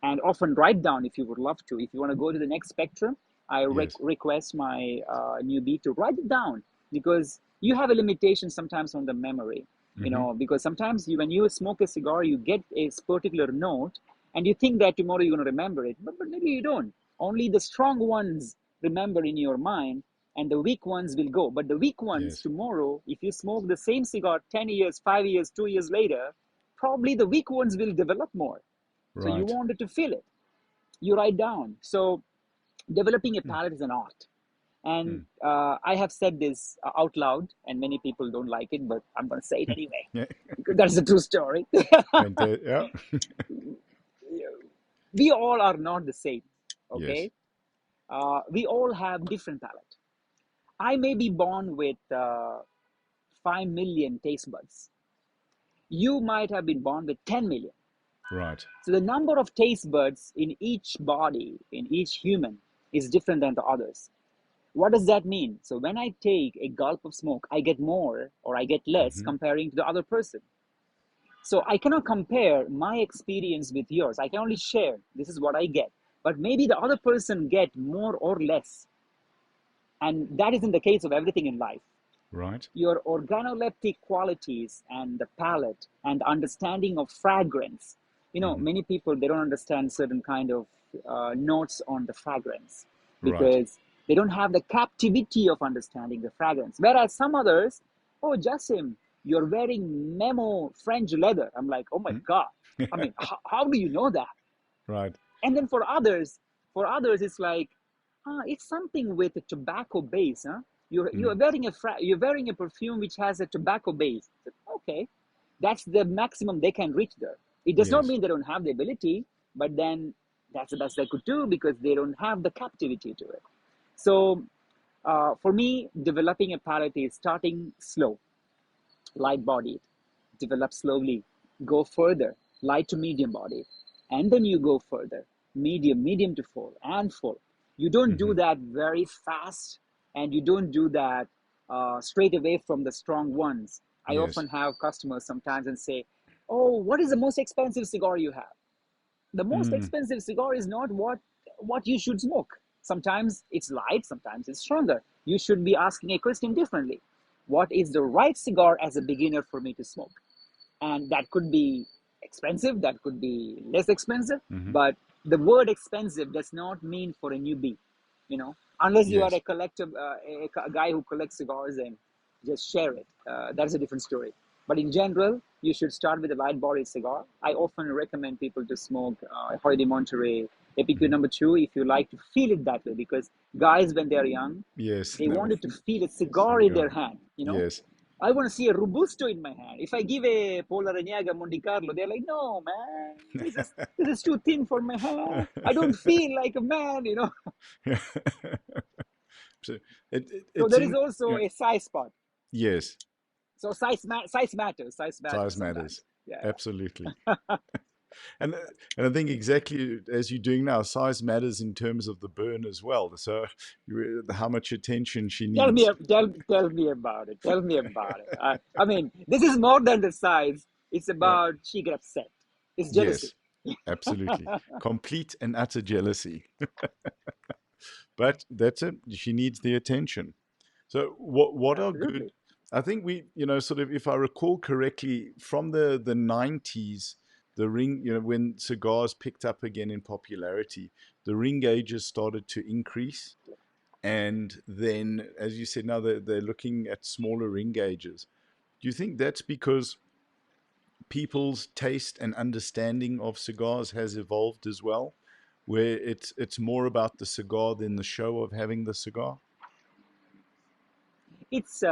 and often write down if you would love to. If you want to go to the next spectrum, I Yes. request my newbie to write it down because you have a limitation sometimes on the memory. Mm-hmm. Because sometimes when you smoke a cigar, you get a particular note and you think that tomorrow you're going to remember it, but maybe you don't. Only the strong ones remember in your mind, and the weak ones will go. But the weak ones Yes. tomorrow, if you smoke the same cigar 10 years, 5 years, 2 years later, probably the weak ones will develop more. So you Right. wanted to feel it. You write down. So developing a Mm. palate is an art. And Mm. I have said this out loud, and many people don't like it, but I'm going to say it anyway, Yeah. because that's a true story. Yeah. We all are not the same, Yes. okay? We all have different palate. I may be born with 5 million taste buds. You might have been born with 10 million. Right. So the number of taste buds in each body, in each human, is different than the others. What does that mean? So when I take a gulp of smoke, I get more or I get less Hmm. comparing to the other person. So I cannot compare my experience with yours. I can only share, this is what I get. But maybe the other person get more or less. And that isn't the case of everything in life. Right. Your organoleptic qualities and the palate and the understanding of fragrance. Hmm. Many people, they don't understand certain kind of notes on the fragrance Right. because they don't have the captivity of understanding the fragrance. Whereas some others, oh, Jasim, you're wearing Memo French leather. I'm like, oh my Mm. God. I mean, how do you know that? Right. And then for others, it's like, it's something with a tobacco base, huh? You're Mm. wearing a perfume which has a tobacco base. Okay, that's the maximum they can reach there. It does not Yes. mean they don't have the ability, but then that's the best they could do because they don't have the captivity to it. So for me, developing a palate is starting slow, light bodied, develop slowly, go further, light to medium bodied, and then you go further, medium to full, and full. You don't do Hmm. that very fast, and you don't do that straight away from the strong ones. I Yes. often have customers sometimes and say, "Oh, what is the most expensive cigar you have?" The most Mm. expensive cigar is not what you should smoke. Sometimes it's light, sometimes it's stronger. You should be asking a question differently. What is the right cigar as a beginner for me to smoke? And that could be expensive, that could be less expensive, Hmm. but the word expensive does not mean for a newbie, unless you are Yes. a collector, a guy who collects cigars and just share it. That's a different story. But in general, you should start with a light bodied cigar. I often recommend people to smoke Hoy de Monterey Epicure Hmm. number 2 if you like to feel it that way, because guys, when they're young, Yes. they No. wanted to feel a cigar in Cigar. their hand. Yes. I want to see a Robusto in my hand. If I give a Pola Reñaga Monte Carlo, they're like, no, man, this is too thin for my hand. I don't feel like a man. So So it's there is in. also Yeah. a size spot. Yes. So size matters. Size matters Size matters. sometimes. Yeah, Absolutely. And and I think exactly as you're doing now, size matters in terms of the burn as well. So how much attention she Tell me, needs. tell me about it. Tell me about it. I mean, this is more than the size. It's Yeah. about she get upset. It's jealousy. Yes. Absolutely. Complete and utter jealousy. But that's it. She needs the attention. So what are good? Absolutely. I think we, sort of, if I recall correctly, from the 90s, the ring, when cigars picked up again in popularity, the ring gauges started to increase. And then, as you said, now they're looking at smaller ring gauges. Do you think that's because people's taste and understanding of cigars has evolved as well, where it's more about the cigar than the show of having the cigar? It's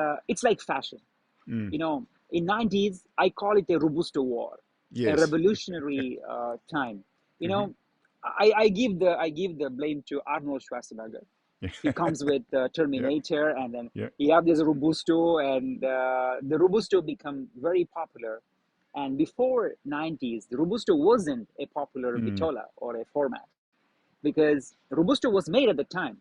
like fashion. Mm. In 90s, I call it a robusto war, a Yes. revolutionary time. You Hmm. know, I give the blame to Arnold Schwarzenegger. He comes with Yeah. Terminator, and then Yeah. you have this robusto, and the robusto become very popular. And before 90s, the robusto wasn't a popular Mm. vitola or a format because robusto was made at the time.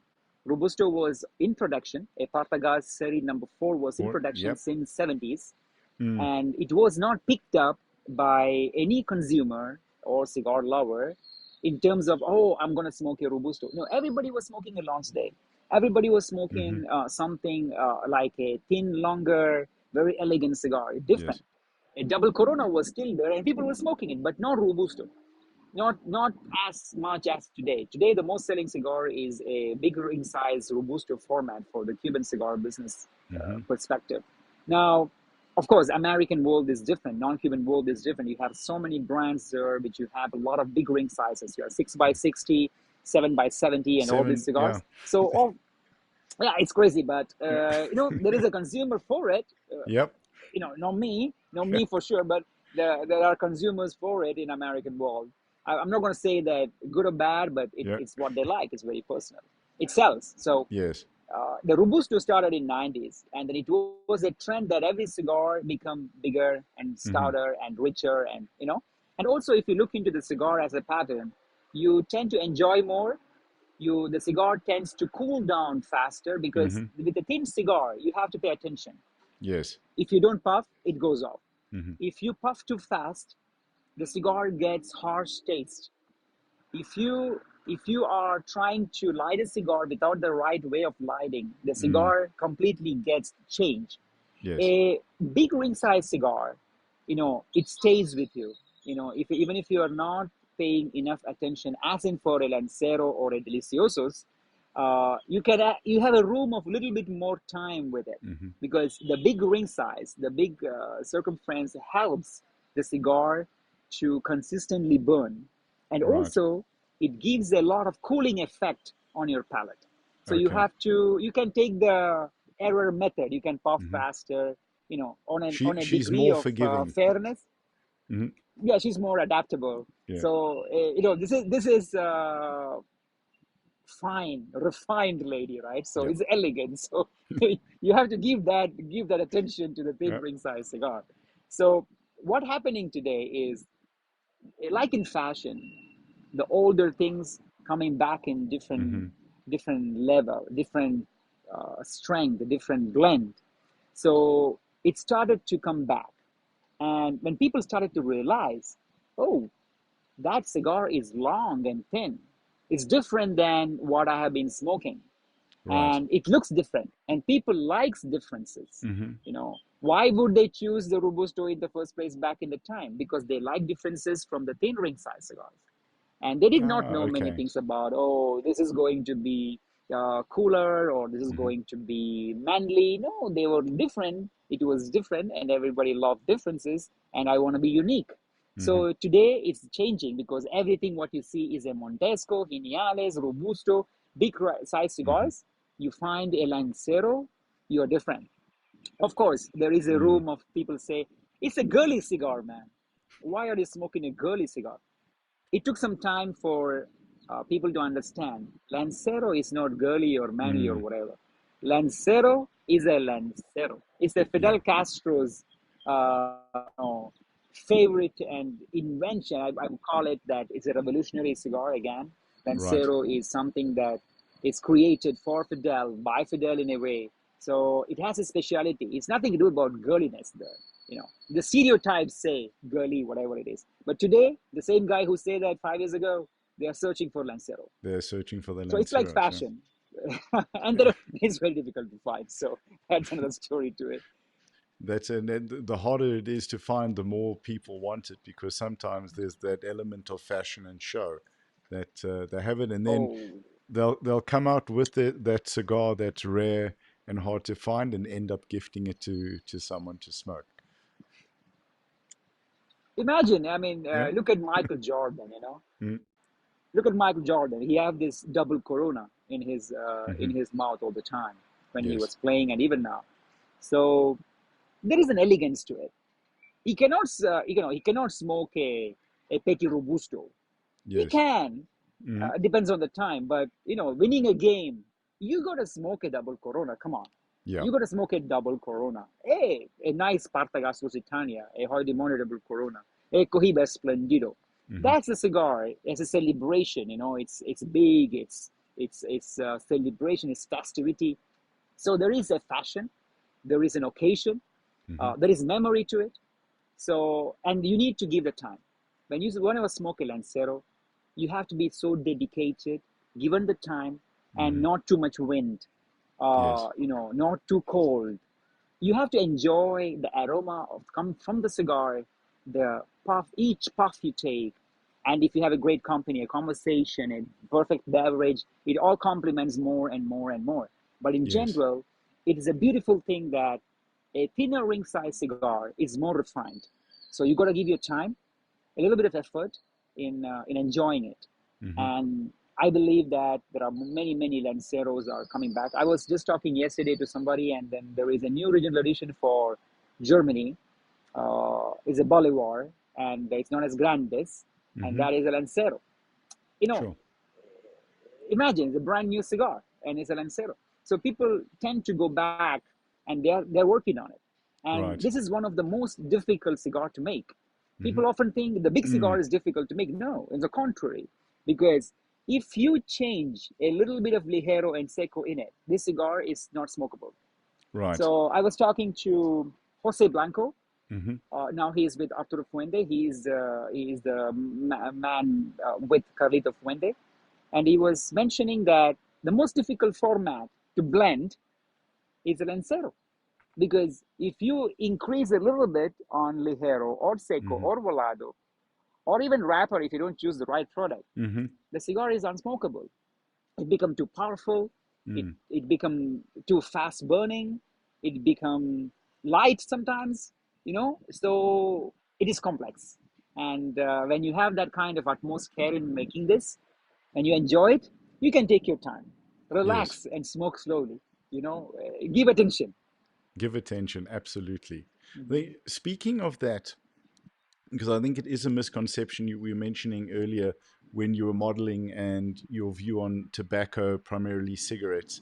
Robusto was in production. A Partagas Seri number 4 was in Or production yep. since 70s, Mm. and it was not picked up by any consumer or cigar lover in terms of, oh, I'm going to smoke a robusto. No, everybody was smoking a Lance Day. Everybody was Hmm. smoking something like a thin, longer, very elegant cigar, different. Yes. A double Corona was still there, and people were smoking it, but not robusto. not as much as today. Today, the most selling cigar is a bigger in size robusto format for the Cuban cigar business Mm-hmm. perspective. Now, of course, American world is different. Non-Cuban world is different. You have so many brands there, which you have a lot of big ring sizes. You have 6x60, 7x70, and all these 7, yeah. cigars. So, all yeah, it's crazy, but Yeah. there is a consumer for it. Yep. Not me for sure, but there are consumers for it in American world. I'm not going to say that good or bad, but Yeah. it's what they like. It's very personal. It sells. So Yes. the Robusto started in 90s, and then it was a trend that every cigar become bigger and Mm-hmm. stouter and richer, and and also if you look into the cigar as a pattern, you tend to enjoy more. The cigar tends to cool down faster because Mm-hmm. with a thin cigar, you have to pay attention. Yes. If you don't puff, it goes off. Mm-hmm. If you puff too fast, the cigar gets harsh taste. If you are trying to light a cigar without the right way of lighting, the Mm. cigar completely gets changed. Yes. A big ring size cigar, it stays with you. If even if you are not paying enough attention, as in for a Lancero or a Deliciosos, you have a room of a little bit more time with it, Mm-hmm. because the big ring size, the big circumference helps the cigar to consistently burn, and Right. also it gives a lot of cooling effect on your palate. So Okay. you can take the error method. You can puff Mm-hmm. faster, on a She's degree more of forgiving. fairness. Mm-hmm. Yeah, she's more adaptable. Yeah. So this is fine, refined lady, right? So Yeah. it's elegant. So you have to give that attention to the thin Yeah. ring size cigar. So what happening today is, like in fashion, the older things coming back in different Mm-hmm. different level, different strength, different blend. So it started to come back, and when people started to realize, oh, that cigar is long and thin, it's different than what I have been smoking, Right. and it looks different, and people likes differences. Mm-hmm. Why would they choose the robusto in the first place back in the time? Because they like differences from the thin ring size cigars, and they did not Ah, know many okay. things about, oh, this is going to be cooler, or this is Mm-hmm. going to be manly. No, they were different. It was different, and everybody loved differences, and I want to be unique. Mm-hmm. So today it's changing, because everything what you see is a Montesco, Geniales, Robusto, big size Mm-hmm. cigars. You find a Lancero, you're different. Of course, there is a Mm. room of people say, it's a girly cigar, man. Why are you smoking a girly cigar? It took some time for people to understand. Lancero is not girly or manly or Mm. whatever. Lancero is a Lancero. It's a Yeah. Fidel Castro's favorite and invention. I would call it that it's a revolutionary cigar again. Right. Lancero is something that is created for Fidel, by Fidel in a way. So it has a speciality. It's nothing to do about girliness there. The stereotypes say girly, whatever it is. But today, the same guy who said that 5 years ago, they are searching for Lancero. They're searching for the So it's like Lanceros. Yeah. fashion. And Yeah. it's very difficult to find. So that's another story to it. That's and then the harder it is to find, the more people want it, because sometimes there's that element of fashion and show that they have it, and then Oh, they'll come out with that cigar that's rare and hard to find, and end up gifting it to someone to smoke. imagine, I mean, Yeah. look at Michael Jordan. Mm. Look at Michael Jordan. He have this double Corona Mm-hmm. in his mouth all the time when he Yes. was playing, and even now. So there is an elegance to it. He cannot smoke a Petit Robusto. He Yes. can. Mm. Depends on the time, but winning a game, you gotta smoke a double Corona. Come on, Yeah. you gotta smoke a double Corona. Hey, a nice Partagás Lusitania, a Hoydemone double Corona, a Cohiba Splendido. Mm-hmm. That's a cigar. It's a celebration. It's big. It's a celebration. It's festivity. So there is a fashion, there is an occasion, Mm-hmm. there is memory to it. So, and you need to give the time. Whenever smoke a Lancero, you have to be so dedicated, given the time, and Mm-hmm. not too much wind, Yes. not too cold. You have to enjoy the aroma of come from the cigar, the puff, each puff you take, And if you have a great company, a conversation, a perfect beverage, it all complements more and more and more. But in Yes. general, it is a beautiful thing that a thinner ring size cigar is more refined. So you got to give your time, a little bit of effort in enjoying it. Mm-hmm. And I believe that there are many lanceros are coming back. I was just talking yesterday to somebody, and then there is a new regional edition for Germany. Is a Bolivar, and it's known as Grandes, and Mm-hmm. that is a Lancero. You know, Sure. imagine it's a brand new cigar, and it's a Lancero. So people tend to go back, and they're working on it. And Right. this is one of the most difficult cigar to make. Mm-hmm. People often think the big cigar Mm. is difficult to make. No, it's the contrary, because if you change a little bit of ligero and seco in it, this cigar is not smokable. Right. So I was talking to Jose Blanco. Mm-hmm. Now he is with Arturo Fuente. He is the man with Carlito Fuente, and he was mentioning that the most difficult format to blend is el encero, because if you increase a little bit on ligero or seco Mm-hmm. or volado or even wrapper, if you don't choose the right product, Mm-hmm. the cigar is unsmokable. It become too powerful. Mm. It become too fast burning. It become light sometimes. So it is complex. And when you have that kind of atmosphere in making this, and you enjoy it, you can take your time, Yes. relax, and smoke slowly. Give attention. Give attention. Absolutely. Mm-hmm. Speaking of that, because I think it is a misconception you were mentioning earlier when you were modeling and your view on tobacco, primarily cigarettes.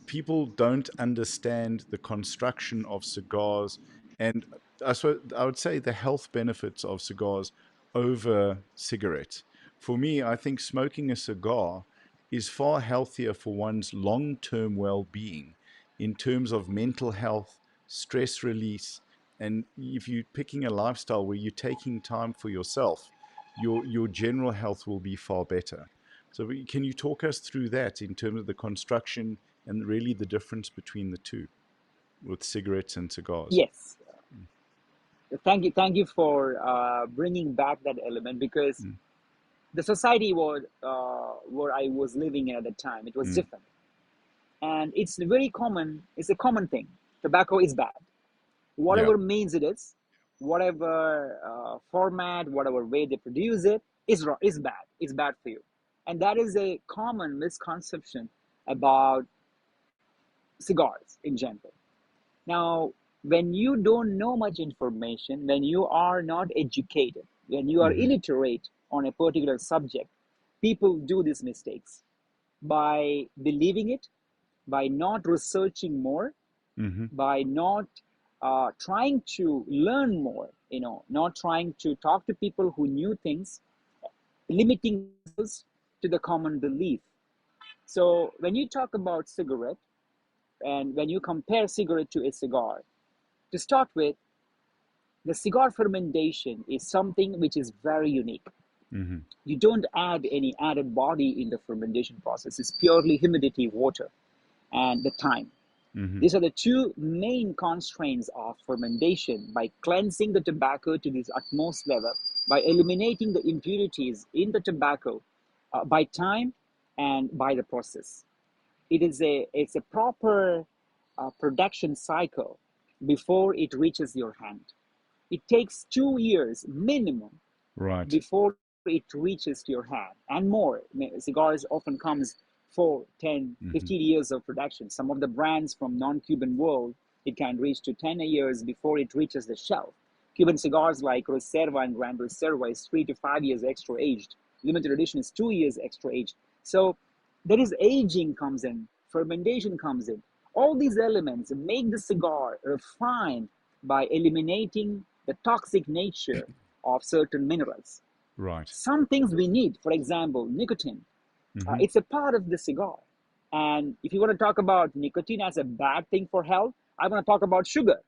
People don't understand the construction of cigars, and I would say the health benefits of cigars over cigarettes. For me, I think smoking a cigar is far healthier for one's long-term well-being in terms of mental health, stress release, and if you're picking a lifestyle where you're taking time for yourself, your general health will be far better. So can you talk us through that in terms of the construction and really the difference between the two with cigarettes and cigars? Yes, thank you for bringing back that element, because Mm, the society where I was living in at the time, it was mm, different, and it's very common. It's a common thing. Tobacco is bad, yeah, whatever means it is, whatever format, whatever way they produce it is bad. It's bad for you, and that is a common misconception about cigars in general. Now, when you don't know much information, when you are not educated, when you are mm-hmm, illiterate on a particular subject, people do these mistakes by believing it, by not researching more, mm-hmm, by not trying to learn more, not trying to talk to people who knew things, limiting themselves to the common belief. So when you talk about cigarette, and when you compare cigarette to a cigar, to start with, the cigar fermentation is something which is very unique. mm-hmm, You don't add any added body in the fermentation process. It's purely humidity, water, and the time. mm-hmm, These are the two main constraints of fermentation. By cleansing the tobacco to this utmost level, by eliminating the impurities in the tobacco, by time and by the process. It's a proper production cycle before it reaches your hand. It takes 2 years minimum right, before it reaches to your hand, and more. Cigars often comes 4, 10, mm-hmm, 15 years of production. Some of the brands from non-Cuban world, it can reach to 10 years before it reaches the shelf. Cuban cigars like Reserva and Grand Reserva is 3 to 5 years extra aged. Limited edition is 2 years extra aged. So there is aging comes in, fermentation comes in. All these elements make the cigar refined by eliminating the toxic nature of certain minerals. right, Some things we need, for example, nicotine. mm-hmm, It's a part of the cigar. And if you want to talk about nicotine as a bad thing for health, I want to talk about sugar.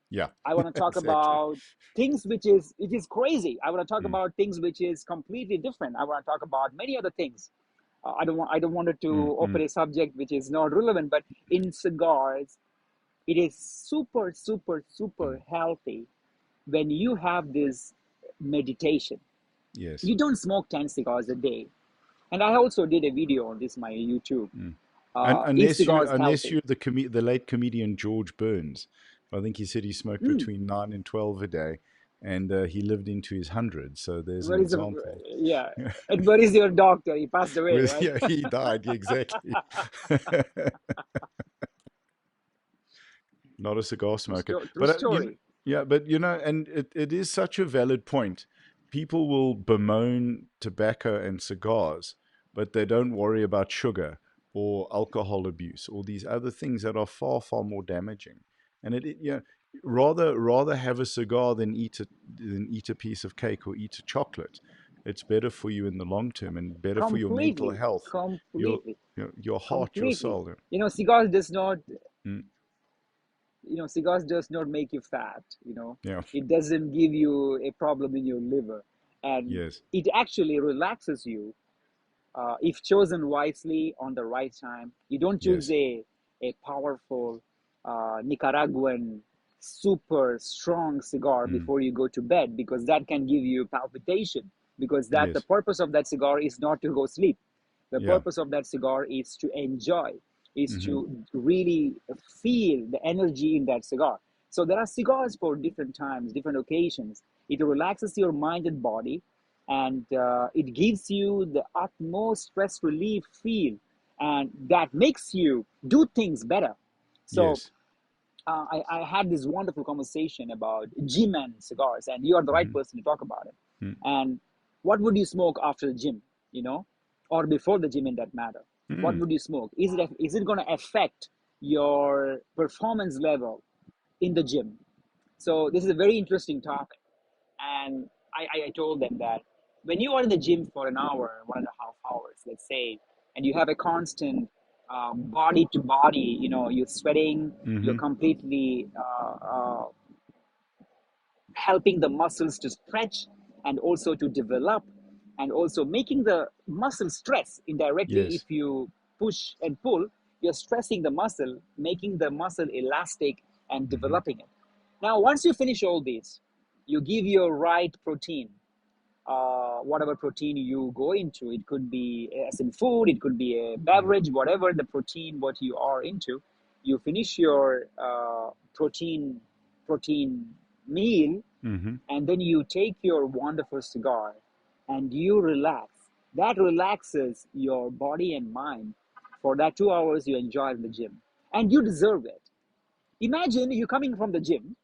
yeah, I want to talk exactly, about things which is crazy. I want to talk mm, about things which is completely different. I want to talk about many other things. I don't want it mm, to mm, open a subject which is not relevant, but in cigars, it is super, super, super mm, healthy when you have this meditation. Yes. You don't smoke 10 cigars a day. And I also did a video on this, my YouTube. Mm. And Is cigars unless healthy? you're the late comedian George Burns, I think he said he smoked Mm. between 9 and 12 a day, and he lived into his hundreds. So there's an Where is the, example. yeah. And where is your doctor? He passed away, With right? yeah, he died exactly. Not a cigar smoker, True but story. yeah, but and it is such a valid point. People will bemoan tobacco and cigars, but they don't worry about sugar or alcohol abuse or these other things that are far, far more damaging. And rather have a cigar than eat a piece of cake or eat a chocolate. It's better for you in the long term and better for your mental Completely, health, completely, your heart, your completely. soul. Cigars does not, Mm, cigars does not make you fat. yeah. It doesn't give you a problem in your liver, and Yes. it actually relaxes you if chosen wisely on the right time. You don't choose Yes. a powerful Nicaraguan super strong cigar Mm, before you go to bed, because that can give you palpitation, because that the yes. purpose of that cigar is not to go sleep. The Yeah. purpose of that cigar is to enjoy, is Hmm. to really feel the energy in that cigar. So there are cigars for different times, different occasions. It relaxes your mind and body, and it gives you the utmost stress relief feel, and that makes you do things better. So Yes. I had this wonderful conversation about gym and cigars, and you are the right Hmm. person to talk about it. Mm. And what would you smoke after the gym, you know, or before the gym in that matter? What Mm. would you smoke? Is it going to affect your performance level in the gym? So this is a very interesting topic, and I told them that when you are in the gym for an hour, 1.5 hours, let's say, and you have a constant body to body, you're sweating, you're Hmm. completely helping the muscles to stretch and also to develop, and also making the muscle stress indirectly. If Yes. you push and pull, you're stressing the muscle, making the muscle elastic and Hmm. developing it. Now once you finish all this, you give your right protein, whatever protein you go into. It could be as in food, it could be a Mm. beverage, whatever the protein what you are into. You finish your protein meal, Hmm. and then you take your wonderful cigar and you relax. That relaxes your body and mind for that 2 hours you enjoy in the gym, and you deserve it. Imagine you coming from the gym,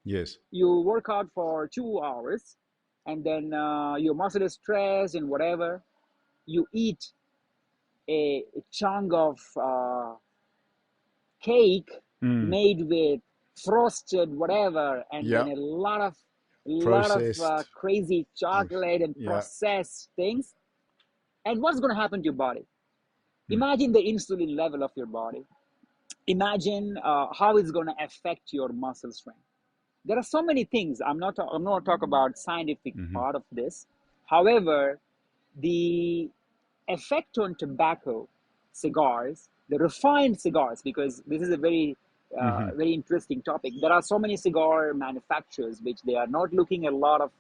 Yes. you work out for 2 hours, and then your muscle is stressed and whatever. You eat a chunk of cake Mm. made with frosted whatever, and then Yeah. a lot of Processed. crazy chocolate and Yeah. processed things. And what's going to happen to your body? Mm. Imagine the insulin level of your body. Imagine how it's going to affect your muscle strength. There are so many things. I'm not talk about scientific Hmm. part of this. However, the effect on tobacco, cigars, the refined cigars, because this is a Hmm. very interesting topic. There are so many cigar manufacturers which they are not looking at a lot of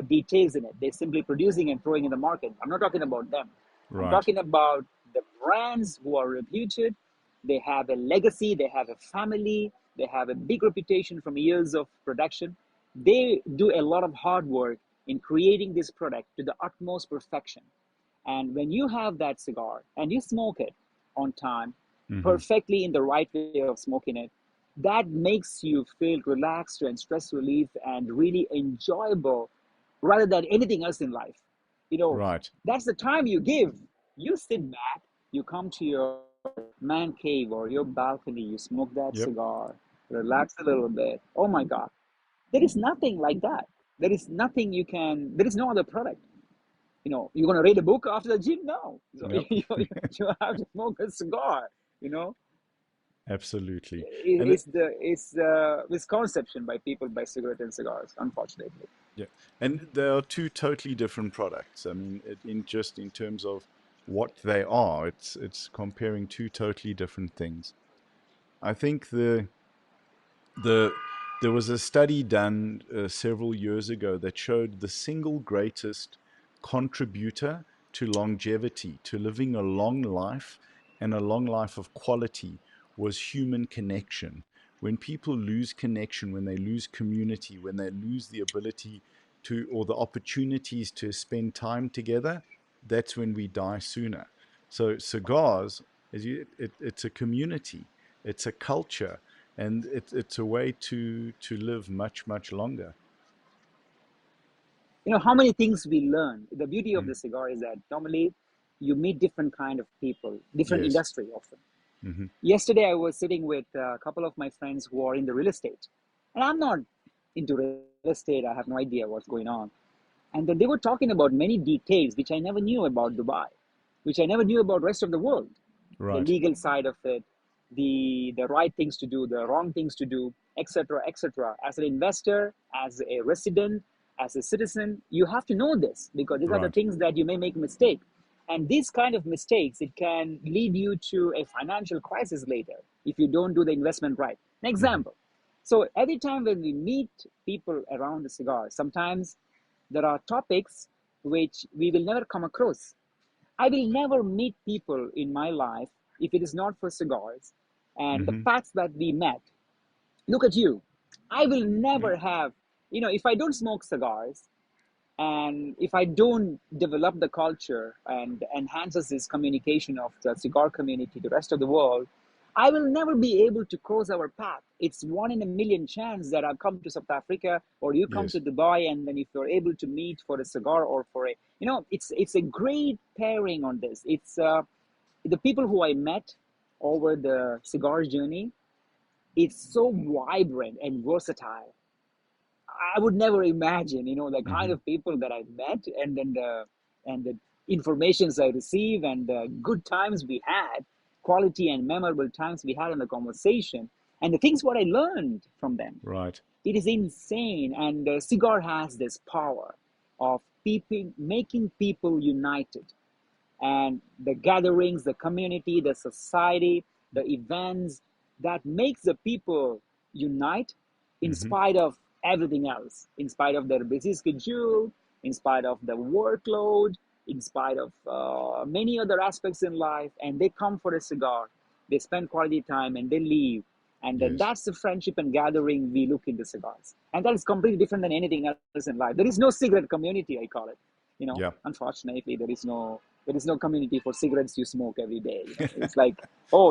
details in it. They're simply producing and throwing in the market. I'm not talking about them. I'm Right. talking about the brands who are reputed. They have a legacy. They have a family. They have a big reputation from years of production. They do a lot of hard work in creating this product to the utmost perfection. And when you have that cigar and you smoke it on time, Hmm. perfectly in the right way of smoking it, that makes you feel relaxed and stress relief and really enjoyable rather than anything else in life. You know, Right. that's the time you give. You sit back, you come to your man cave or your balcony, you smoke that Yep. cigar, relax a little bit. Oh my God. There is nothing like that. There is no other product. You're going to read a book after the gym? No. So Yep. you have to smoke a cigar. You know, Absolutely. And it's the misconception by people by cigarette and cigars, unfortunately. yeah, and there are two totally different products. I mean, in terms of what they are, it's comparing two totally different things. I think the there was a study done several years ago that showed the single greatest contributor to longevity, to living a long life and a long life of quality, was human connection. When people lose connection, when they lose community, when they lose the ability to, or the opportunities to spend time together, that's when we die sooner. So cigars, it's a community, it's a culture, and it's a way to live much, much longer. How many things we learn. The beauty of Mm. the cigar is that normally you meet different kind of people, different Yes. industry often. Hmm. Yesterday I was sitting with a couple of my friends who are in the real estate, and I'm not into real estate. I have no idea what's going on. And then they were talking about many details which I never knew about Dubai, which I never knew about rest of the world. The Right. legal side of it, the right things to do, the wrong things to do, etc., etc. As an investor, as a resident, as a citizen, you have to know this because these are the Right. things that you may make a mistake. And these kind of mistakes, it can lead you to a financial crisis later if you don't do the investment right. An Hmm. example. So every time when we meet people around the cigar, sometimes there are topics which we will never come across. I will never meet people in my life if it is not for cigars and the Hmm. paths that we met. Look at you. I will never have, if I don't smoke cigars and if I don't develop the culture and enhances this communication of the cigar community to the rest of the world, I will never be able to cross our path. It's one in a million chance that I'll come to South Africa or you come to Yes. Dubai, and then if you're able to meet for a cigar or for a, it's a great pairing on this. It's the people who I met over the cigar journey. It's so vibrant and versatile. I would never imagine, the kind Hmm. of people that I met, and then the informations I receive, and the good times we had, quality and memorable times we had in the conversation, and the things what I learned from them. Right. It is insane, and Cigar has this power of people making people united, and the gatherings, the community, the society, the events that makes the people unite in Hmm. spite of everything else, in spite of their busy schedule, in spite of the workload, in spite of many other aspects in life, and they come for a cigar, they spend quality time, and they leave. And then Yes. that's the friendship and gathering we look into cigars. And that is completely different than anything else in life. There is no cigarette community, I call it. Yeah. Unfortunately, there is no community for cigarettes you smoke every day. It's like, oh,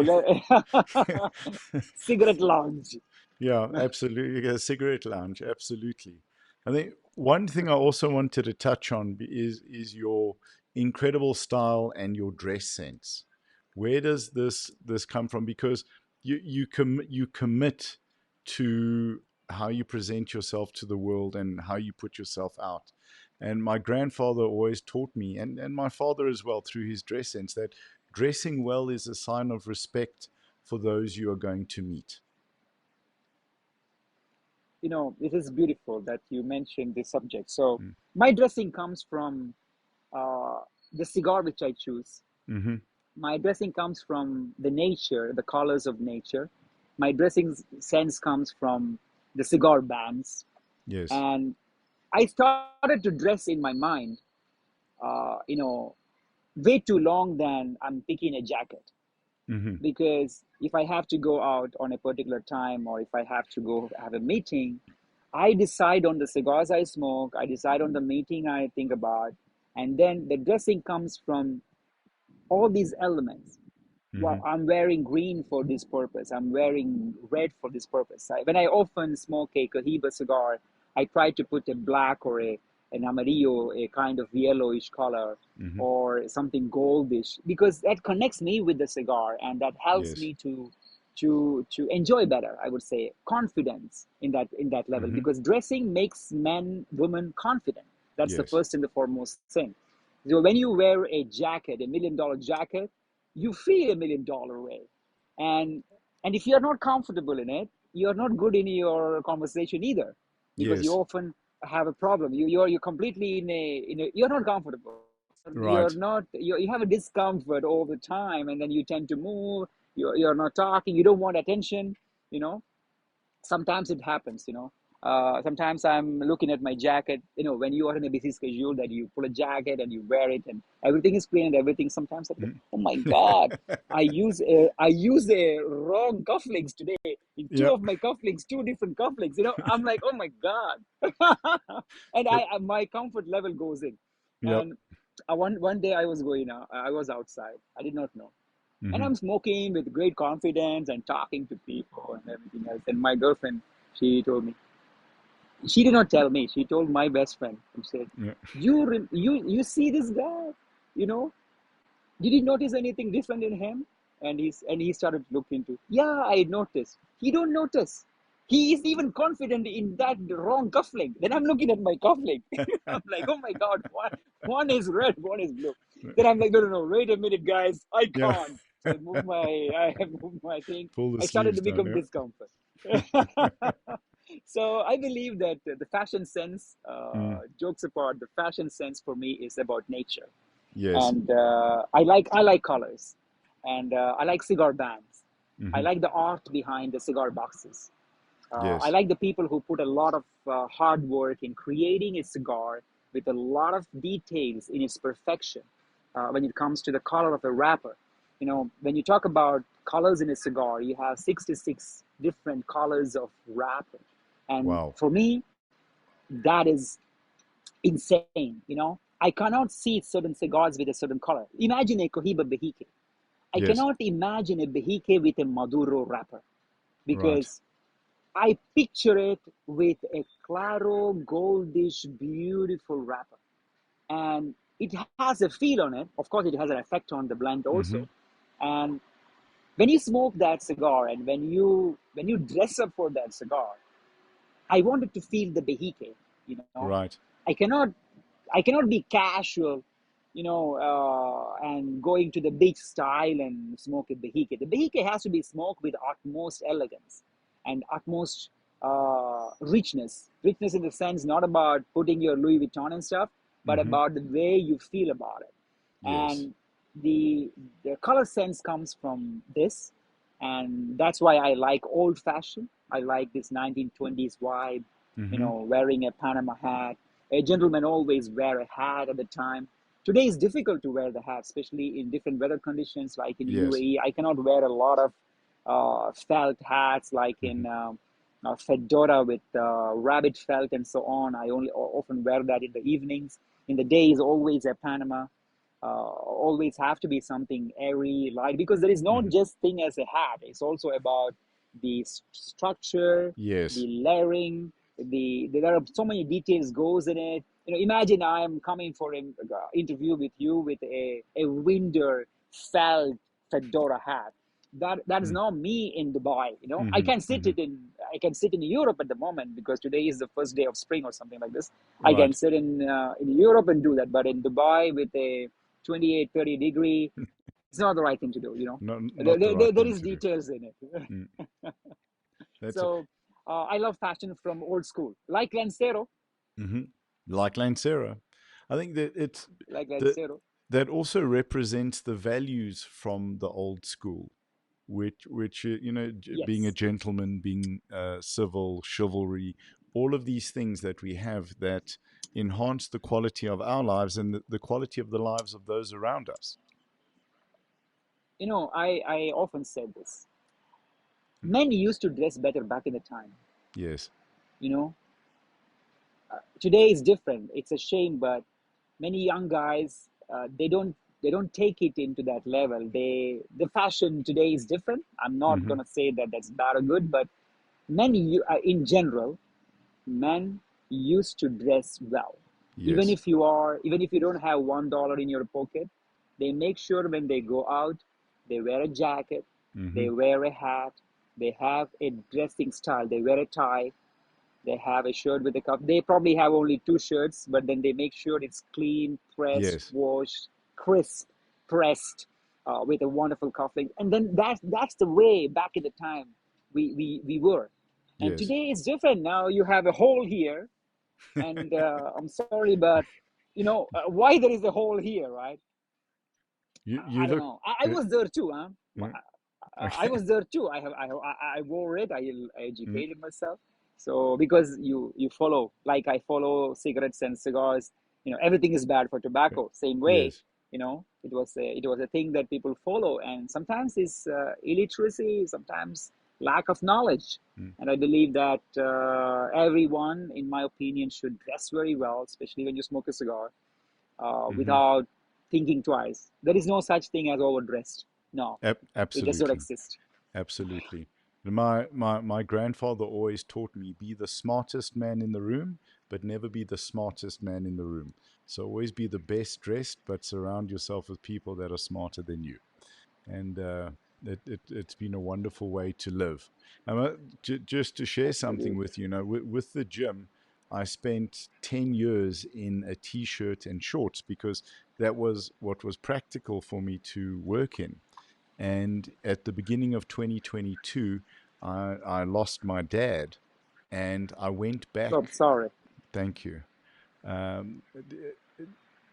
cigarette lounge. Yeah, absolutely. A cigarette lounge, absolutely. I think one thing I also wanted to touch on is your incredible style and your dress sense. Where does this come from? Because you commit to how you present yourself to the world and how you put yourself out. And my grandfather always taught me, and my father as well, through his dress sense, that dressing well is a sign of respect for those you are going to meet. It is beautiful that you mentioned this subject. So Mm. my dressing comes from uh, the cigar which I choose. Mm-hmm. My dressing comes from the nature, the colors of nature. My dressing sense comes from the cigar bands. Yes. And I started to dress in my mind, way too long than I'm picking a jacket. Mm-hmm. Because if I have to go out on a particular time or if I have to go have a meeting, I decide on the cigars I smoke, I decide on the meeting I think about, and then the dressing comes from all these elements. Mm-hmm. Well, I'm wearing green for this purpose. I'm wearing red for this purpose. When I often smoke a Cohiba cigar, I try to put a black or an amarillo, a kind of yellowish color, Mm-hmm. or something goldish, because that connects me with the cigar and that helps Yes. me to enjoy better. I would say confidence in that level, Mm-hmm. because dressing makes men, women confident. That's the Yes. first and the foremost thing. So when you wear a jacket, $1 million jacket, you feel $1 million way. And and if you're not comfortable in it, you're not good in your conversation either, because you Yes. often have a problem. You're completely in a you're not comfortable. You're Right. not you have a discomfort all the time, and then you tend to move. You're not talking. You don't want attention. You know, sometimes it happens. Sometimes I'm looking at my jacket. You know, when you are in a busy schedule, that you pull a jacket and you wear it, and everything is clean and everything. Sometimes I think, Mm. oh my God, I use a wrong cufflinks today. In two Yep. of my cufflinks, two different cufflinks. You know, I'm like, oh my God, and It, my comfort level goes in. yep. And one day I was going out. I was outside. I did not know, and Hmm. I'm smoking with great confidence and talking to people and everything else. And my girlfriend, she told me, she did not tell me. She told my best friend and said, Yeah. "You see this guy? You know, did you notice anything different in him?" And he started to look into. Yeah, I noticed. He don't notice. He is even confident in that wrong cufflink. Then I'm looking at my cufflink. I'm like, oh my God, one is red, one is blue. Then I'm like, no, no, no, wait a minute, guys, I Yeah. can't. So I have moved my thing. Pull the I started to sleeves down. become Yeah. discomfort. So I believe that the fashion sense, Mm. jokes apart, the fashion sense for me is about nature, Yes. and I like colors, and I like cigar bands. I Hmm. like the art behind the cigar boxes. I Yes. like the people who put a lot of hard work in creating a cigar with a lot of details in its perfection. When it comes to the color of the wrapper, when you talk about colors in a cigar, you have 66 different colors of wrapper, and Wow. for me, that is insane. I cannot see certain cigars with a certain color. Imagine a Cohiba Behike. I Yes. cannot imagine a Behike with a Maduro wrapper Right. because I picture it with a claro, goldish, beautiful wrapper. And it has a feel on it. Of course, it has an effect on the blend Hmm. also. And when you smoke that cigar and when you dress up for that cigar, I wanted to feel the behike, you know. Right. I cannot I cannot be casual, and going to the beach style and smoke a behike. The behike has to be smoked with utmost elegance and utmost richness. Richness in the sense not about putting your Louis Vuitton and stuff, but Hmm. about the way you feel about it. Yes. And the color sense comes from this, and that's why I like old fashioned. I like this 1920s vibe, Hmm. wearing a Panama hat. A gentleman always wear a hat at the time. Today is difficult to wear the hat, especially in different weather conditions, like in Yes. UAE. I cannot wear a lot of felt hats, like Hmm. in fedora with rabbit felt and so on. I only often wear that in the evenings. In the day is always a Panama. Always have to be something airy, light, because there is no Hmm. just thing as a hat. It's also about the structure, Yes. the layering, there are so many details goes in it. Imagine I am coming for an interview with you with a Winder felt fedora hat. That is not me in Dubai. I Mm-hmm. can sit Hmm. it in I can sit in Europe at the moment because today is the first day of spring or something like this. I can Right. sit in Europe and do that, but in Dubai with a 28, 30 degree, it's not the right thing to do. Not the right There thing is to do. details in it. Mm. That's it. So I love fashion from old school, like Lancero, Hmm. Like Lancero. I think that it's like that Lancero. that also represents the values from the old school, which being a Yes. gentleman, being civil, chivalry, all of these things that we have that enhance the quality of our lives and the quality of the lives of those around us. I often said this. Mm. Men used to dress better back in the time. Yes. You know, Today is different. It's a shame, but many young guys they don't take it into that level. The fashion today is different. I'm not Hmm. gonna say that that's bad or good, but in general, men used to dress well. even Yes. if you are even if you don't have $1 in your pocket, they make sure when they go out, they wear a jacket, Hmm. they wear a hat, they have a dressing style, they wear a tie, they have a shirt with a cuff. They probably have only two shirts, but then they make sure it's clean, pressed, Yes. washed, crisp, pressed, with a wonderful cufflink. And then that's the way back in the time we were. And Yes. today it's different. Now you have a hole here, and I'm sorry, but why there is a hole here, right? You I don't look. know. I was there too, huh? Mm. I Okay. was there too. I wore it. I Mm. educated myself. So because you follow, like I follow cigarettes and cigars, everything is bad for tobacco. Same way, Yes. it was a thing that people follow, and sometimes it's illiteracy, sometimes lack of knowledge. Mm. And I believe that everyone, in my opinion, should dress very well, especially when you smoke a cigar, Hmm. without thinking twice. There is no such thing as overdressed. No, it does not Absolutely. exist. Absolutely. My grandfather always taught me be the smartest man in the room, but never be the smartest man in the room. So always be the best dressed, but surround yourself with people that are smarter than you. And it's been a wonderful way to live. Just to share something Absolutely. with you, with the gym, I spent 10 years in a t shirt and shorts because that was what was practical for me to work in. And at the beginning of 2022, I lost my dad, and I went Oh, back. sorry. Thank you. Um,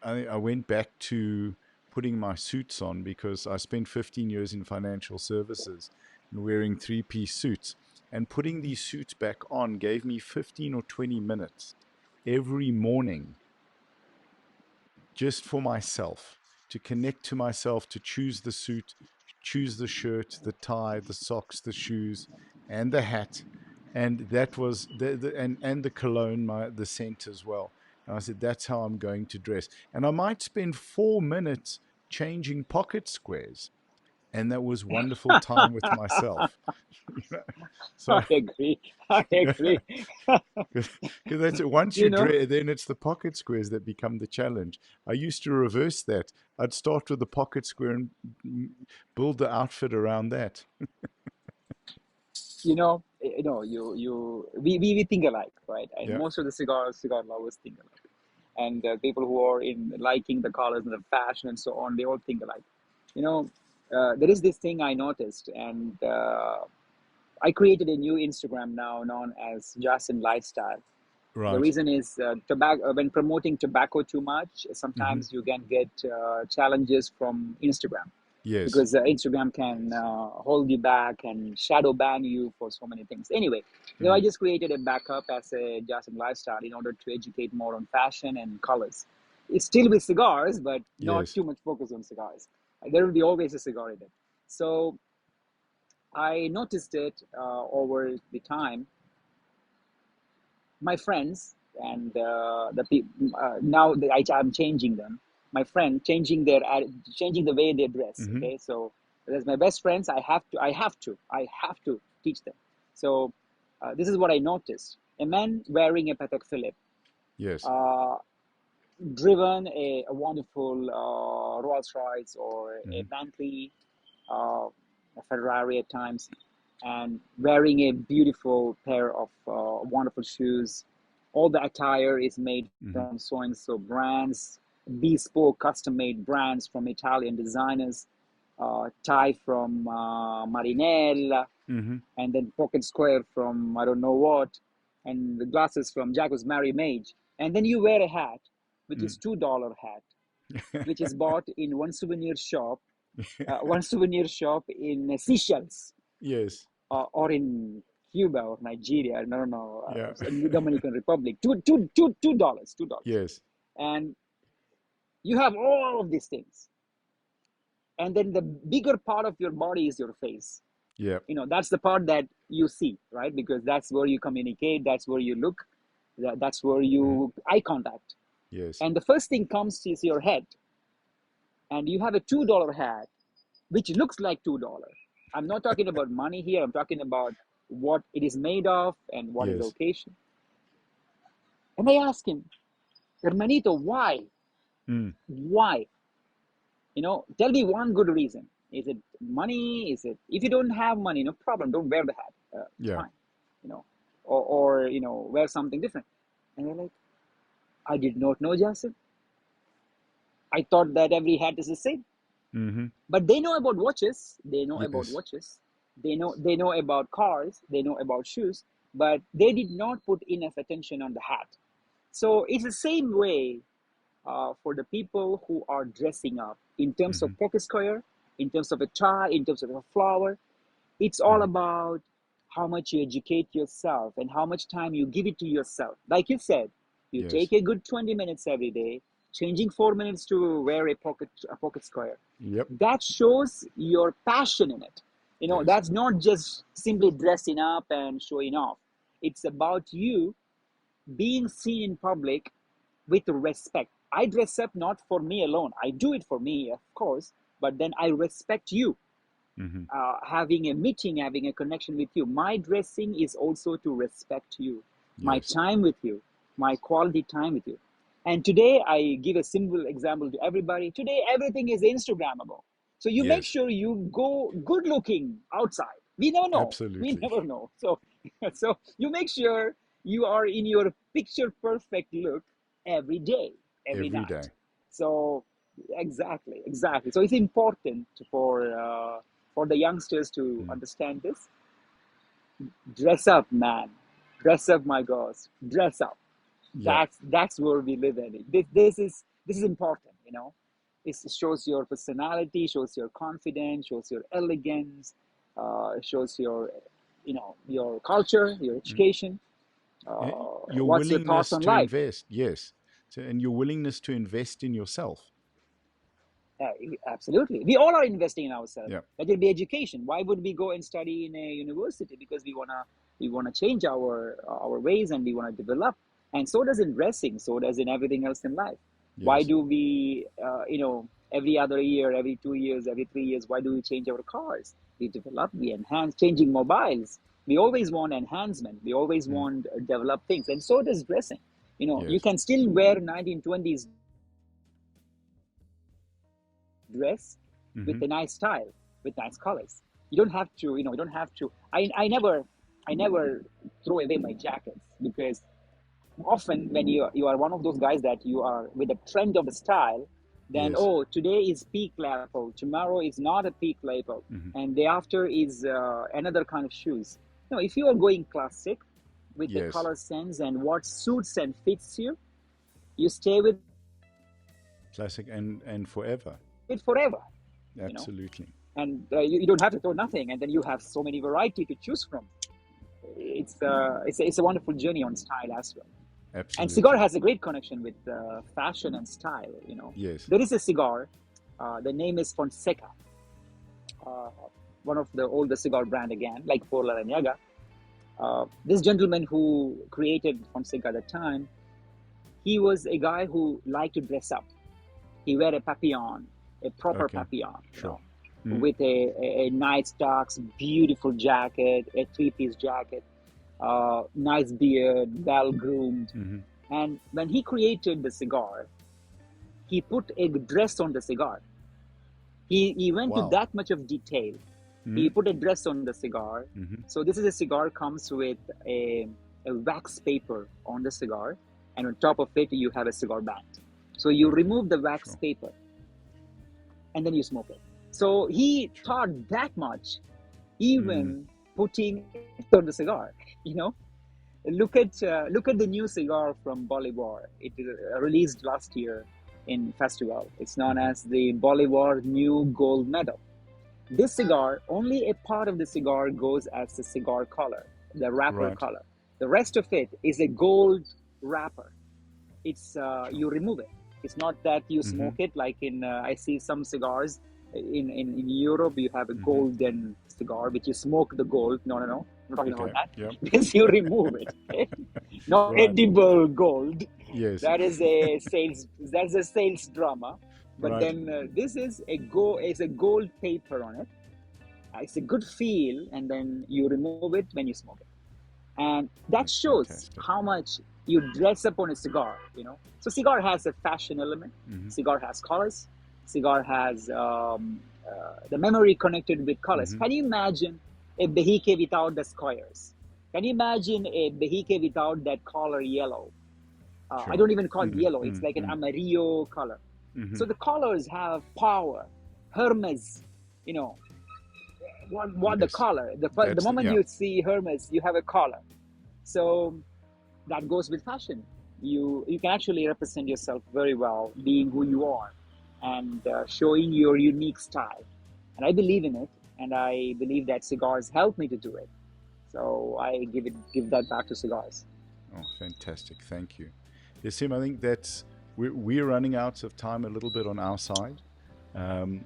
I went back to putting my suits on because I spent 15 years in financial services and wearing three-piece suits. And putting these suits back on gave me 15 or 20 minutes every morning just for myself, to connect to myself, to choose the suit, choose the shirt, the tie, the socks, the shoes, and the hat. And that was and the cologne, the scent as well. And I said, that's how I'm going to dress. And I might spend 4 minutes changing pocket squares. And that was wonderful time with myself. you know? So I agree. I yeah, agree. because that's it. Once you you know, then it's the pocket squares that become the challenge. I used to reverse that. I'd start with the pocket square and build the outfit around that. we think alike, right? And Yeah. most of the cigar lovers think alike. And people who are in liking the colors and the fashion and so on, they all think alike. You know, there is this thing I noticed, and I created a new Instagram now known as Jasim Lifestyle. The Right. reason is tobacco. When promoting tobacco too much, Hmm. sometimes you can get challenges from Instagram, Yes. because Instagram can hold you back and shadow ban you for so many things. Anyway, I Mm. just created a backup as a Jasim Lifestyle in order to educate more on fashion and colors. It's still with cigars, but not Yes. too much focus on cigars. There will be always a cigar in it. So I noticed it over the time. My friends and the people now that I'm changing them. My friend changing the way they dress. Hmm. Okay, so as my best friends, I have to teach them. So this is what I noticed: a man wearing a Patek Philippe, Yes. uh, driven a wonderful Rolls Royce or a Hmm. Bentley, a Ferrari at times, and wearing a beautiful pair of wonderful shoes. All the attire is made Hmm. from so and so brands, bespoke, custom made brands from Italian designers, tie from Marinella, Hmm. and then pocket square from I don't know what, and the glasses from Jacques Marie Mage. And then you wear a hat, which Mm. is $2 hat, which is bought in one souvenir shop in Seychelles, Yes. or in Cuba or Nigeria. I don't know, Yeah. Dominican Republic. $2, $2. Yes. And you have all of these things, and then the bigger part of your body is your face. Yeah. That's the part that you see, right? Because that's where you communicate, that's where you look, that's where Mhm. you eye contact. Yes. And the first thing comes is your head, and you have a $2 hat which looks like $2. I'm not talking about money here, I'm talking about what it is made of and what is the Yes. occasion. And I asked him, Hermanito, why? Tell me one good reason. Is it money? Is it, if you don't have money, no problem, don't wear the hat. It's Yeah. fine. you know or wear something different. And they're like, I did not know, Jason. I thought that every hat is the same. Hmm. But they know about watches, Yes. they know about cars, they know about shoes, but they did not put enough attention on the hat. So it's the same way for the people who are dressing up in terms Hmm. of pocket square, in terms of a tie, in terms of a flower. It's all Hmm. about how much you educate yourself and how much time you give it to yourself. Like you said, you Yes. take a good 20 minutes every day, changing 4 minutes to wear a pocket square. Yep. That shows your passion in it. Yes. That's not just simply dressing up and showing off. It's about you being seen in public with respect. I dress up not for me alone. I do it for me, of course, but then I respect you. Having a meeting, having a connection with you. My dressing is also to respect you, my Yes. time with you, my quality time with you. And today I give a simple example to everybody. Today everything is Instagrammable. So you make Yes. sure you go good looking outside. We never know. We Absolutely. never know. So so you make sure you are in your picture perfect look every day, every Every night. day. So exactly. So it's important for the youngsters to understand this. Dress up, man. Dress up, my girls. Dress up. Yeah. That's where we live in. This is important. It shows your personality, shows your confidence, shows your elegance, shows your culture, your education. Your What's your thoughts willingness on to life? invest. Yes. So, and your willingness to invest in yourself. Uh, Absolutely. We all are investing in ourselves. Yeah. Let it be education. Why would we go and study in a university? Because we wanna change our ways and we wanna develop. And so does in dressing. So does in everything else in life. Why Yes. do we every other year, every 2 years, every 3 years? Why do we change our cars? We develop, we enhance. Changing mobiles. We always want enhancement. We always want develop things. And so does dressing. You Yes. can still wear 1920s dress with a nice style, with nice colors. You don't have to, you don't have to. I never throw away my jackets because often when you are one of those guys that you are with the trend of the style, then Yes. today is peak lapel, tomorrow is not a peak lapel, and day after is another kind of shoes. If you are going classic with the Yes. color sense and what suits and fits you, you stay with Classic and forever. it forever. you know Absolutely. and you don't have to throw nothing, and then you have so many variety to choose from. It's a wonderful journey on style as well. And Cigar Absolutely. has a great connection with fashion and style. Yes. There is a cigar. The name is Fonseca, uh, one of the oldest cigar brand again, like Por La Reñaga. This gentleman who created Fonseca at the time, he was a guy who liked to dress up. He wear a papillon, a proper Okay. papillon, Sure. with a nice tux, beautiful jacket, a three-piece jacket, nice beard, well groomed. And when he created the cigar, he put a dress on the cigar. He went to Wow. that much of detail. He put a dress on the cigar. So this is a cigar comes with a wax paper on the cigar, and on top of it you have a cigar band. So you remove the wax paper, and then you smoke it. So he thought that much, even putting it on the cigar. Look at the new cigar from Bolivar. It released last year in festival. It's known as the Bolivar New Gold Medal. This cigar, only a part of the cigar goes as the cigar color, the wrapper Right. color. The rest of it is a gold wrapper. It's you remove it. It's not that you smoke it like in I see some cigars in Europe. You have a golden cigar which you smoke the gold. No, I'm not talking about that. Yep. Because you remove it. Okay? Not Right. edible gold. Yes. That is a sales. That's a sales drama. But Right. then this is a gold paper on it. It's a good feel, and then you remove it when you smoke it, and that shows fantastic. how much you dress up on a cigar. So cigar has a fashion element. Cigar has colors. Cigar has the memory connected with colors. Can you imagine a behique without the squares? Can you imagine a behique without that color yellow? I don't even call it yellow. It's like an amarillo color. So the colors have power. Hermes, what the Yes. collar. The That's moment yeah. you see Hermes, you have a collar. So that goes with fashion. You can actually represent yourself very well, being who you are, and showing your unique style. And I believe in it, and I believe that cigars help me to do it. So I give that back to cigars. Oh, fantastic. Thank you. Yasim, I think we're running out of time a little bit on our side.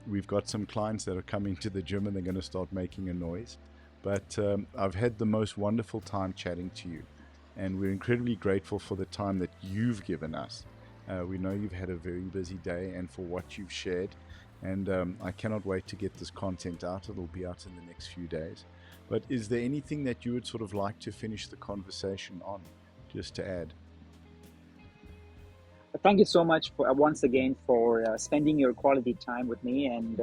We've got some clients that are coming to the gym and they're going to start making a noise. But I've had the most wonderful time chatting to you. And we're incredibly grateful for the time that you've given us. We know you've had a very busy day and for what you've shared. And I cannot wait to get this content out. It'll be out in the next few days. But is there anything that you would sort of like to finish the conversation on, just to add? Thank you so much for once again for spending your quality time with me, and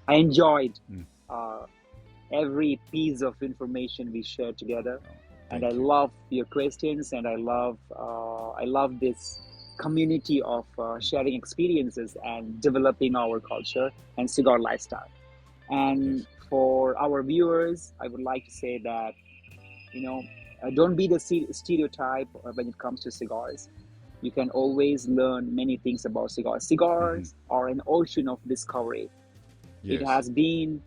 I enjoyed every piece of information we shared together. And I love your questions, and I love this community of sharing experiences and developing our culture and cigar lifestyle. And for our viewers, I would like to say that, don't be the stereotype when it comes to cigars. You can always learn many things about cigars. Cigars are an ocean of discovery. Yes. It has been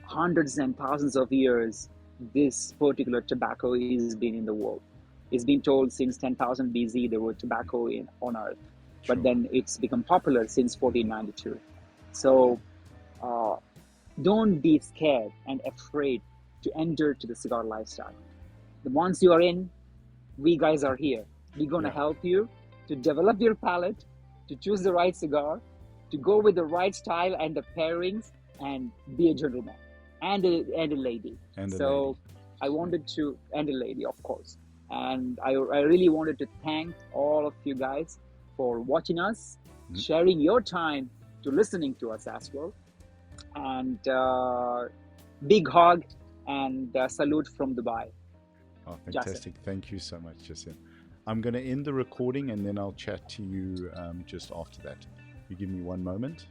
hundreds and thousands of years this particular tobacco has been in the world. It's been told since 10,000 BC there was tobacco on Earth, but then it's become popular since 1492. So don't be scared and afraid to enter to the cigar lifestyle. Once you are in, we guys are here. We're going to help you to develop your palate, to choose the right cigar, to go with the right style and the pairings, and be a gentleman and a lady. I wanted to, and a lady, of course. And I really wanted to thank all of you guys for watching us, sharing your time to listening to us as well. And big hug and salute from Dubai. Oh, fantastic. Jasim. Thank you so much, Jasim. I'm going to end the recording and then I'll chat to you just after that. You give me one moment.